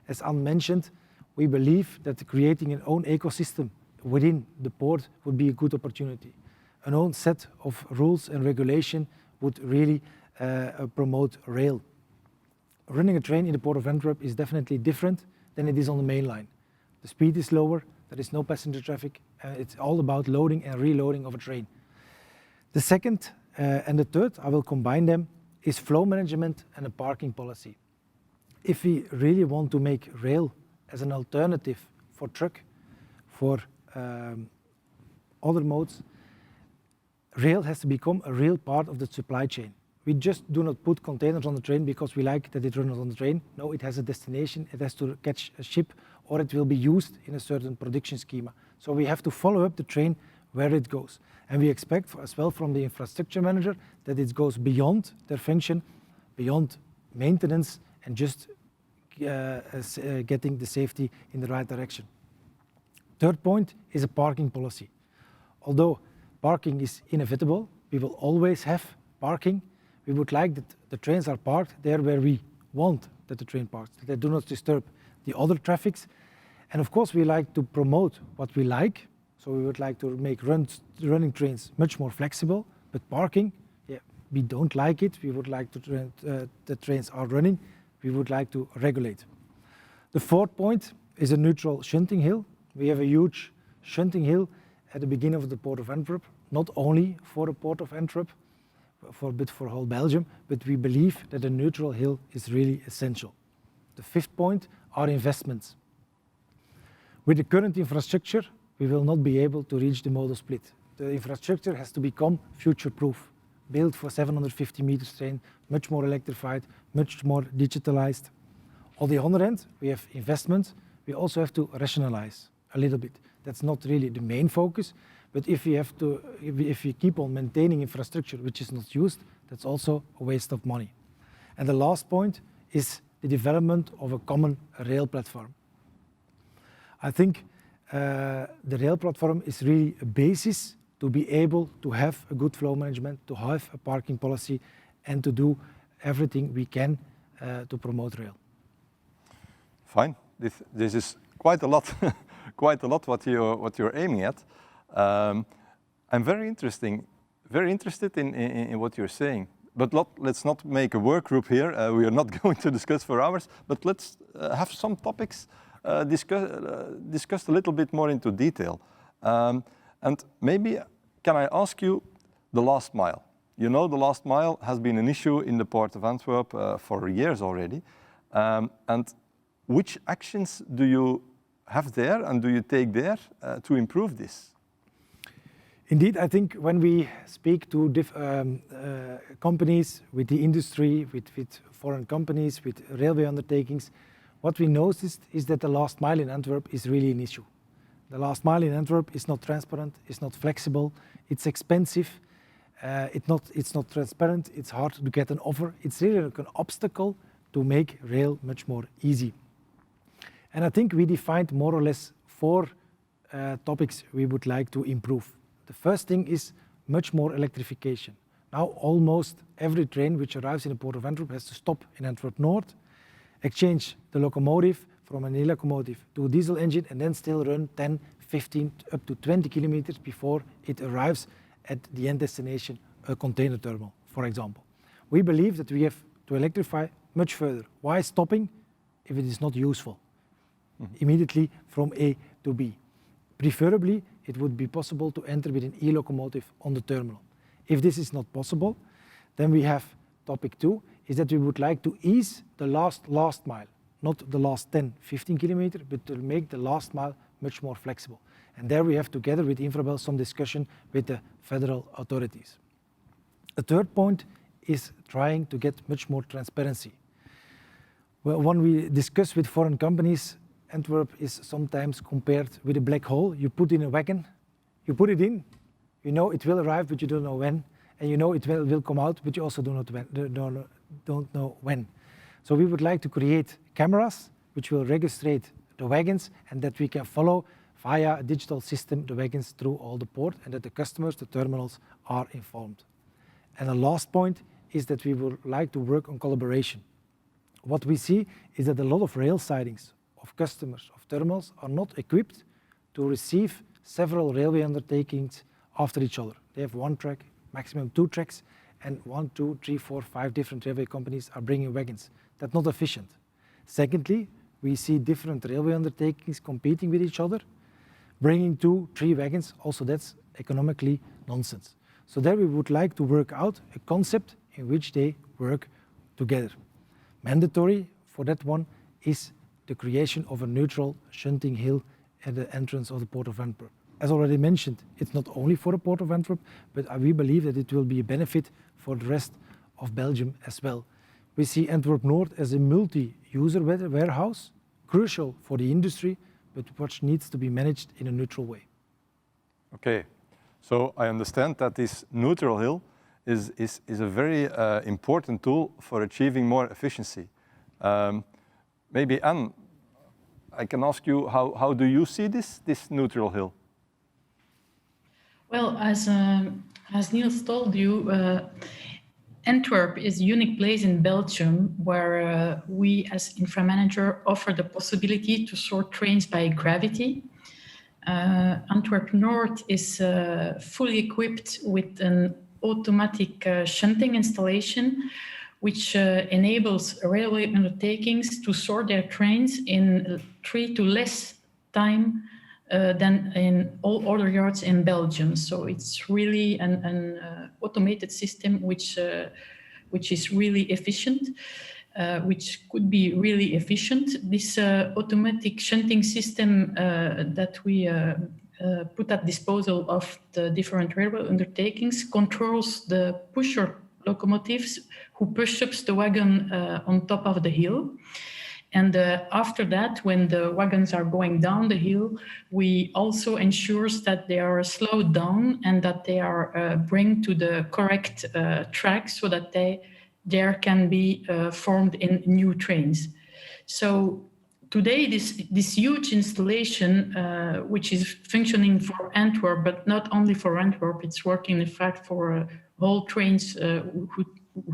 As Anne mentioned, we believe that creating an own ecosystem within the port would be a good opportunity. An own set of rules and regulation would really promote rail. Running a train in the Port of Antwerp is definitely different than it is on the main line. The speed is lower, there is no passenger traffic, and it's all about loading and reloading of a train. The second and the third, I will combine them, is flow management and a parking policy. If we really want to make rail as an alternative for truck, for other modes, rail has to become a real part of the supply chain. We just do not put containers on the train because we like that it runs on the train. No, it has a destination, it has to catch a ship, or it will be used in a certain production schema. So we have to follow up the train where it goes. And we expect as well from the infrastructure manager that it goes beyond their function, beyond maintenance, and just getting the safety in the right direction. Third point is a parking policy. Although parking is inevitable, we will always have parking. We would like that the trains are parked there where we want that the train parks, that they do not disturb the other traffics. And of course we like to promote what we like. So we would like to make running trains much more flexible, but parking, yeah, we don't like it. We would like to the trains are running. We would like to regulate. The fourth point is a neutral shunting hill. We have a huge shunting hill at the beginning of the Port of Antwerp, not only for the Port of Antwerp, but for whole Belgium, but we believe that a neutral hill is really essential. The fifth point are investments. With the current infrastructure, we will not be able to reach the modal split. The infrastructure has to become future-proof, built for 750 meters train, much more electrified, much more digitalized. On the other hand, we have investment. We also have to rationalize a little bit. That's not really the main focus, but if we keep on maintaining infrastructure which is not used, that's also a waste of money. And the last point is the development of a common rail platform. I think the rail platform is really a basis to be able to have a good flow management, to have a parking policy, and to do everything we can to promote rail. Fine. This is quite a lot, quite a lot what you're aiming at. I'm very interested in what you're saying. But let's not make a work group here. We are not going to discuss for hours. But let's have some topics discussed a little bit more into detail. And maybe can I ask you the last mile? You know, the last mile has been an issue in the Port of Antwerp for years already. And which actions do you have there and do you take there to improve this? Indeed, I think when we speak to companies, with the industry, with foreign companies, with railway undertakings, what we noticed is that the last mile in Antwerp is really an issue. The last mile in Antwerp is not transparent, it's not flexible, it's expensive, it's not transparent, it's hard to get an offer. It's really like an obstacle to make rail much more easy. And I think we defined more or less 4 topics we would like to improve. The first thing is much more electrification. Now almost every train which arrives in the port of Antwerp has to stop in Antwerp North, exchange the locomotive from an e-locomotive to a diesel engine, and then still run 10, 15, up to 20 kilometers before it arrives at the end destination, a container terminal, for example. We believe that we have to electrify much further. Why stopping if it is not useful? Immediately from A to B. Preferably, it would be possible to enter with an e-locomotive on the terminal. If this is not possible, then we have topic 2, is that we would like to ease the last mile, not the last 10, 15 kilometers, but to make the last mile much more flexible. And there we have, together with Infrabel, some discussion with the federal authorities. A third point is trying to get much more transparency. Well, when we discuss with foreign companies, Antwerp is sometimes compared with a black hole. You put in a wagon, you put it in, you know it will arrive, but you don't know when, and you know it will come out, but you also don't know when. So we would like to create cameras which will register the wagons, and that we can follow via a digital system the wagons through all the port, and that the customers, the terminals, are informed. And the last point is that we would like to work on collaboration. What we see is that a lot of rail sidings of customers, of terminals, are not equipped to receive several railway undertakings after each other. They have 1 track, maximum 2 tracks, and 1, 2, 3, 4, 5 different railway companies are bringing wagons. That's not efficient. Secondly, we see different railway undertakings competing with each other, bringing 2, 3 wagons. Also, that's economically nonsense. So there we would like to work out a concept in which they work together. Mandatory for that one is the creation of a neutral shunting hill at the entrance of the Port of Antwerp. As already mentioned, it's not only for the Port of Antwerp, but we believe that it will be a benefit for the rest of Belgium as well. We see Antwerp North as a multi-user warehouse, crucial for the industry, but which needs to be managed in a neutral way. Okay, so I understand that this neutral hill is a very important tool for achieving more efficiency. Maybe Anne, I can ask you, how do you see this neutral hill? Well, as Niels told you, Antwerp is a unique place in Belgium where we as inframanager offer the possibility to sort trains by gravity. Antwerp North is fully equipped with an automatic shunting installation, which enables railway undertakings to sort their trains in 3 to less time than in all other yards in Belgium. So it's really an automated system which is really efficient, which could be really efficient. This automatic shunting system that we put at disposal of the different railway undertakings controls the pusher locomotives who push up the wagon on top of the hill. And after that, when the wagons are going down the hill, we also ensure that they are slowed down and that they are bring to the correct track so that there can be formed in new trains. So today, this huge installation, which is functioning for Antwerp, but not only for Antwerp, it's working in fact for whole trains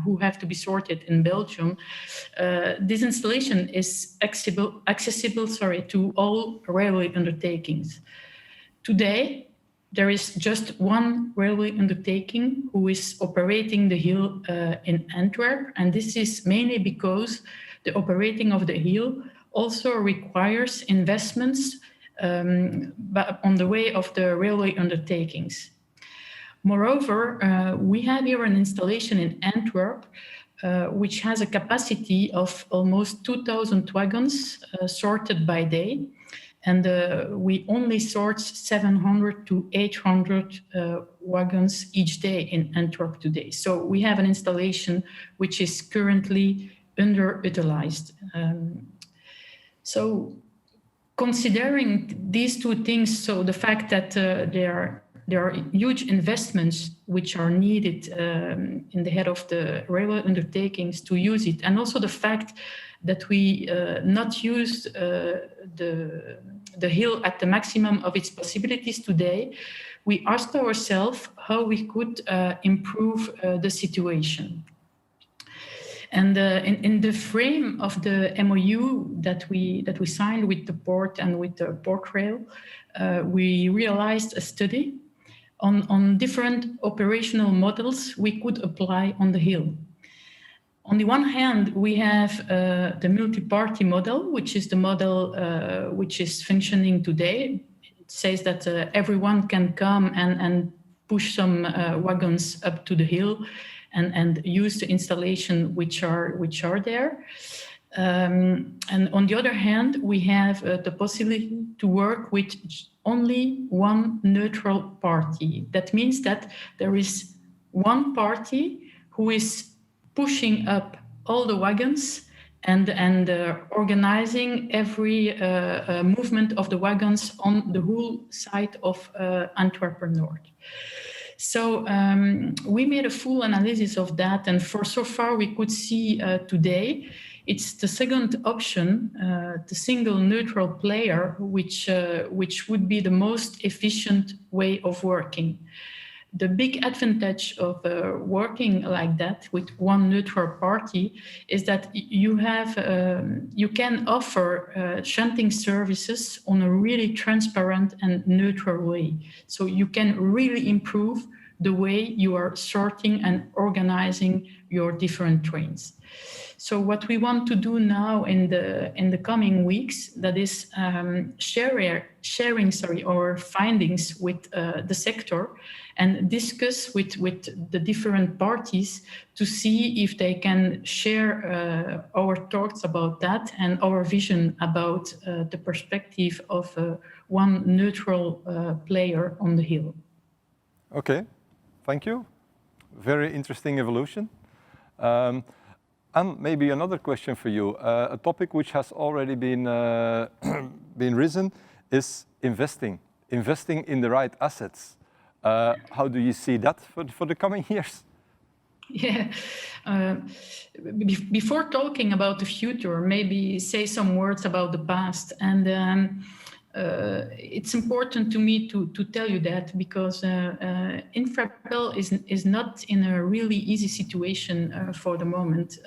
who have to be sorted in Belgium. This installation is accessible to all railway undertakings. Today, there is just one railway undertaking who is operating the hill in Antwerp, and this is mainly because the operating of the hill also requires investments but on the way of the railway undertakings. Moreover, we have here an installation in Antwerp which has a capacity of almost 2,000 wagons sorted by day. And we only sort 700 to 800 wagons each day in Antwerp today. So we have an installation which is currently underutilized. So considering these two things, so the fact that there are huge investments which are needed in the head of the railway undertakings to use it, and also the fact that we not use the hill at the maximum of its possibilities today, we asked ourselves how we could improve the situation. And in the frame of the MOU that we signed with the port and with the port rail, we realized a study on different operational models we could apply on the hill. On the one hand, we have the multi-party model, which is the model which is functioning today. It says that everyone can come and push some wagons up to the hill and use the installation which are there. And on the other hand, we have the possibility to work with only one neutral party. That means that there is one party who is pushing up all the wagons and organizing every movement of the wagons on the whole side of Antwerp-North. So we made a full analysis of that, and so far we could see today it's the second option, the single neutral player, which would be the most efficient way of working. The big advantage of working like that with one neutral party is that you can offer shunting services on a really transparent and neutral way. So you can really improve the way you are sorting and organizing your different trains. So what we want to do now in the coming weeks, that is sharing our findings with the sector and discuss with the different parties to see if they can share our thoughts about that and our vision about the perspective of one neutral player on the hill. Okay, thank you. Very interesting evolution. And maybe another question for you. A topic which has already been risen is investing in the right assets. How do you see that for the coming years? Yeah. Before talking about the future, maybe say some words about the past. And it's important to me to tell you that because Infrabel is not in a really easy situation for the moment.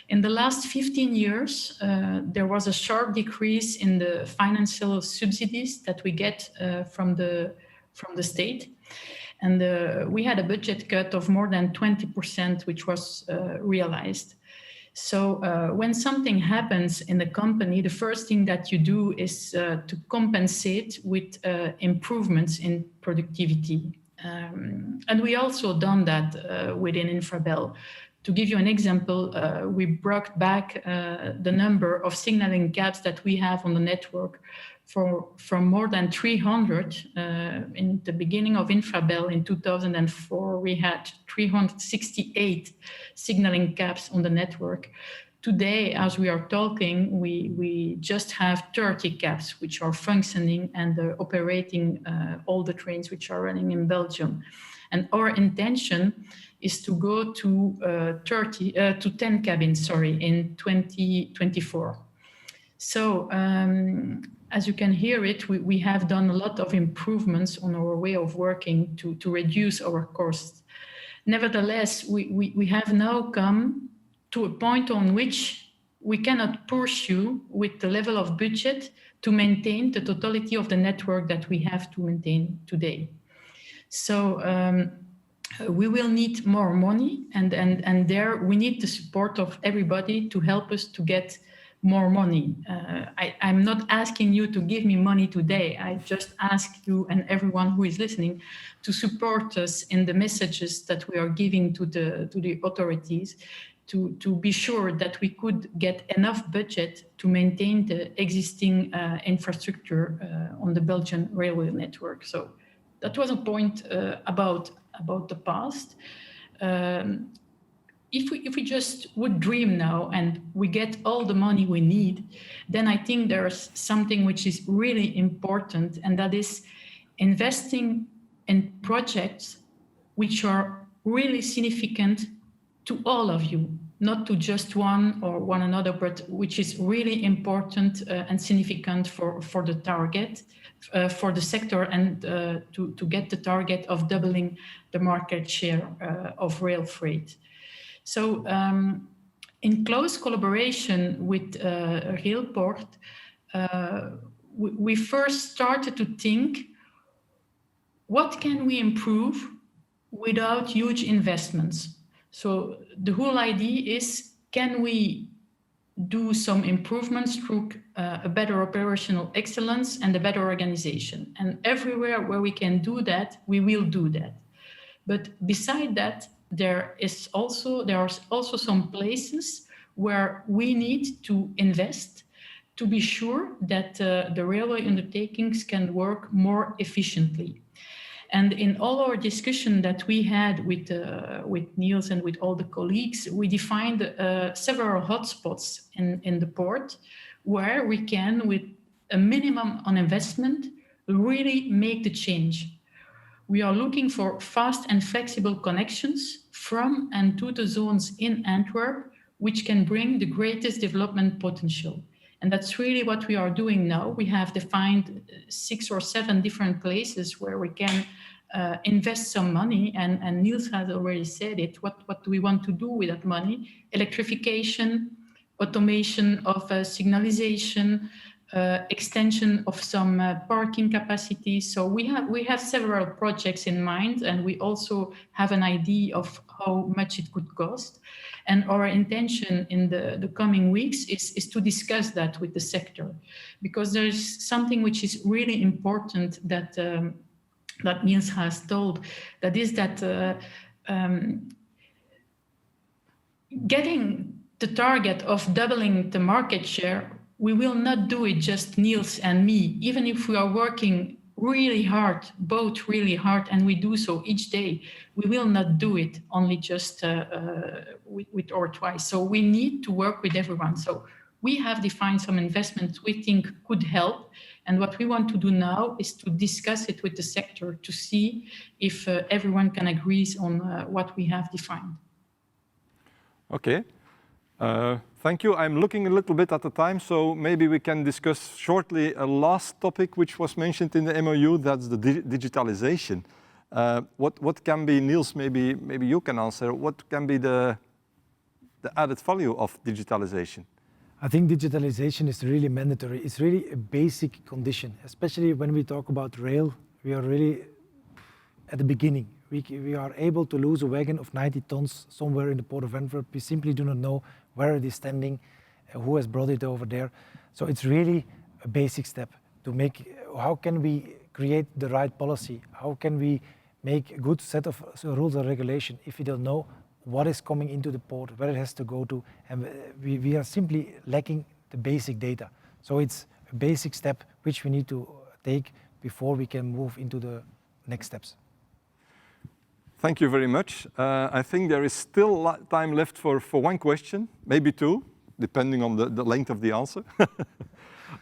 In the last 15 years, there was a sharp decrease in the financial subsidies that we get from the state. And we had a budget cut of more than 20%, which was realized. So when something happens in the company, the first thing that you do is to compensate with improvements in productivity. And we also done that within Infrabel. To give you an example, we brought back the number of signaling gaps that we have on the network from more than 300 in the beginning of Infrabel in 2004, we had 368 signaling gaps on the network. Today, as we are talking, we just have 30 gaps which are functioning and operating all the trains which are running in Belgium. And our intention is to go to 10 cabins, in 2024. So as you can hear it, we have done a lot of improvements on our way of working to reduce our costs. Nevertheless, we have now come to a point on which we cannot pursue with the level of budget to maintain the totality of the network that we have to maintain today. So we will need more money, and there we need the support of everybody to help us to get more money. I'm not asking you to give me money today. I just ask you and everyone who is listening to support us in the messages that we are giving to the authorities to be sure that we could get enough budget to maintain the existing infrastructure on the Belgian railway network. So that was a point about the past. If we just would dream now and we get all the money we need, then I think there's something which is really important, and that is investing in projects which are really significant to all of you, not to just one or one another, but which is really important and significant for the target, for the sector, and to get the target of doubling the market share of rail freight. So in close collaboration with Railport, we first started to think, what can we improve without huge investments? So the whole idea is, can we do some improvements through a better operational excellence and a better organization? And everywhere where we can do that, we will do that. But beside that, there are also some places where we need to invest to be sure that the railway undertakings can work more efficiently. And in all our discussion that we had with Niels and with all the colleagues, we defined several hotspots in the port where we can, with a minimum on investment, really make the change. We are looking for fast and flexible connections from and to the zones in Antwerp, which can bring the greatest development potential. And that's really what we are doing now. We have defined 6 or 7 different places where we can invest some money. And Niels has already said it. What do we want to do with that money? Electrification, automation of signalization, extension of some parking capacity. So we have several projects in mind, and we also have an idea of how much it could cost. And our intention in the coming weeks is to discuss that with the sector, because there's something which is really important that that Niels has told, that is that getting the target of doubling the market share, we will not do it just Niels and me, even if we are working really hard, both really hard, and we do so each day. We will not do it only just with or twice. So we need to work with everyone. So we have defined some investments we think could help. And what we want to do now is to discuss it with the sector to see if everyone can agree on what we have defined. Okay. Thank you. I'm looking a little bit at the time, so maybe we can discuss shortly a last topic which was mentioned in the MOU, that's the digitalization. What can be, Niels, maybe you can answer, what can be the added value of digitalization? I think digitalization is really mandatory. It's really a basic condition, especially when we talk about rail. We are really at the beginning. We are able to lose a wagon of 90 tons somewhere in the port of Antwerp. We simply do not know where it is standing, who has brought it over there. So it's really a basic step to make, how can we create the right policy? How can we make a good set of rules and regulation if we don't know what is coming into the port, where it has to go to, and we are simply lacking the basic data. So it's a basic step which we need to take before we can move into the next steps. Thank you very much. I think there is still time left for one question, maybe 2, depending on the length of the answer.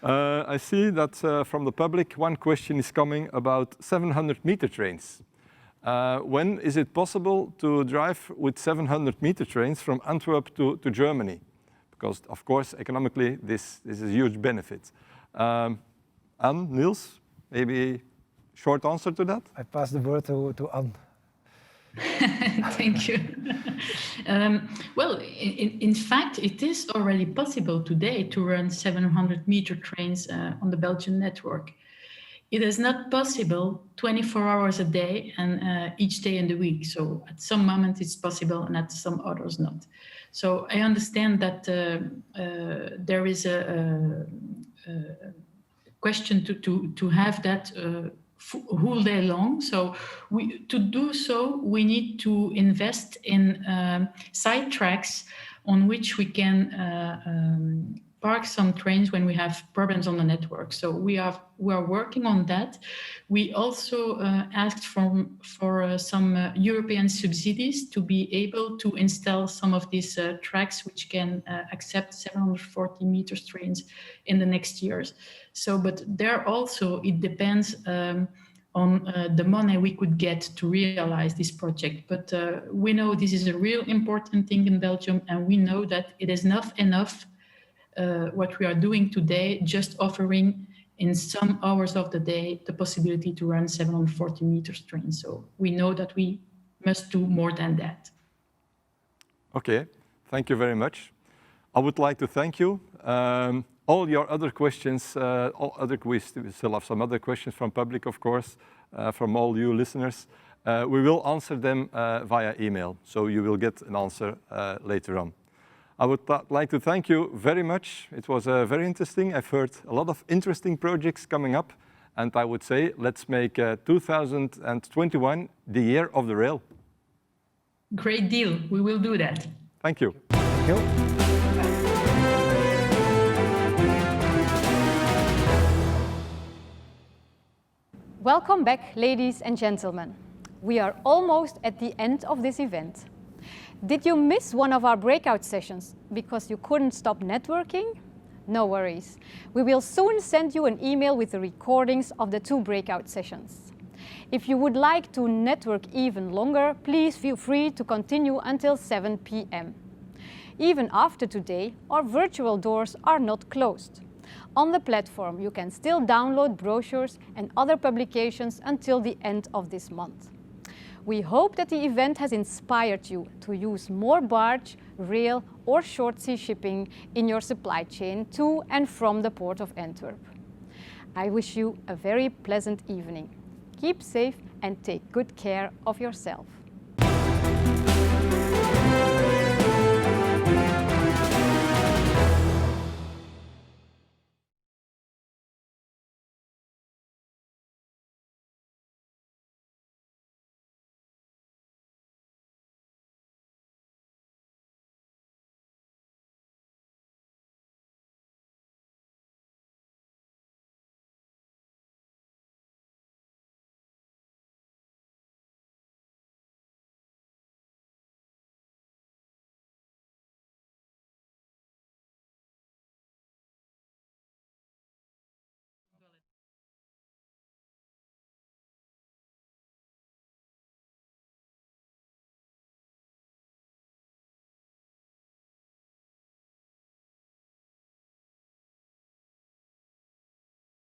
I see that from the public, one question is coming about 700-meter trains. When is it possible to drive with 700-meter trains from Antwerp to Germany? Because, of course, economically, this is a huge benefit. Anne, Niels, maybe short answer to that? I pass the word to Anne. Thank you. Well, in fact, it is already possible today to run 700-meter trains on the Belgian network. It is not possible 24 hours a day and each day in the week. So at some moment it's possible and at some others not. So I understand that there is a question to have that whole day long. So to do so, we need to invest in side tracks on which we can park some trains when we have problems on the network. So we are working on that. We also asked for some European subsidies to be able to install some of these tracks which can accept 740 meters trains in the next years. So, but there also it depends on the money we could get to realize this project. But we know this is a real important thing in Belgium, and we know that it is not enough what we are doing today, just offering in some hours of the day the possibility to run 740 meters trains. So we know that we must do more than that. Okay, thank you very much. I would like to thank you. All your other questions, we still have some other questions from public, of course, from all you listeners. We will answer them via email, so you will get an answer later on. I would like to thank you very much. It was very interesting. I've heard a lot of interesting projects coming up, and I would say let's make 2021 the year of the rail. Great deal. We will do that. Thank you. Thank you. Welcome back, ladies and gentlemen. We are almost at the end of this event. Did you miss one of our breakout sessions because you couldn't stop networking? No worries. We will soon send you an email with the recordings of the 2 breakout sessions. If you would like to network even longer, please feel free to continue until 7 p.m. Even after today, our virtual doors are not closed. On the platform, you can still download brochures and other publications until the end of this month. We hope that the event has inspired you to use more barge, rail or short sea shipping in your supply chain to and from the port of Antwerp. I wish you a very pleasant evening. Keep safe and take good care of yourself.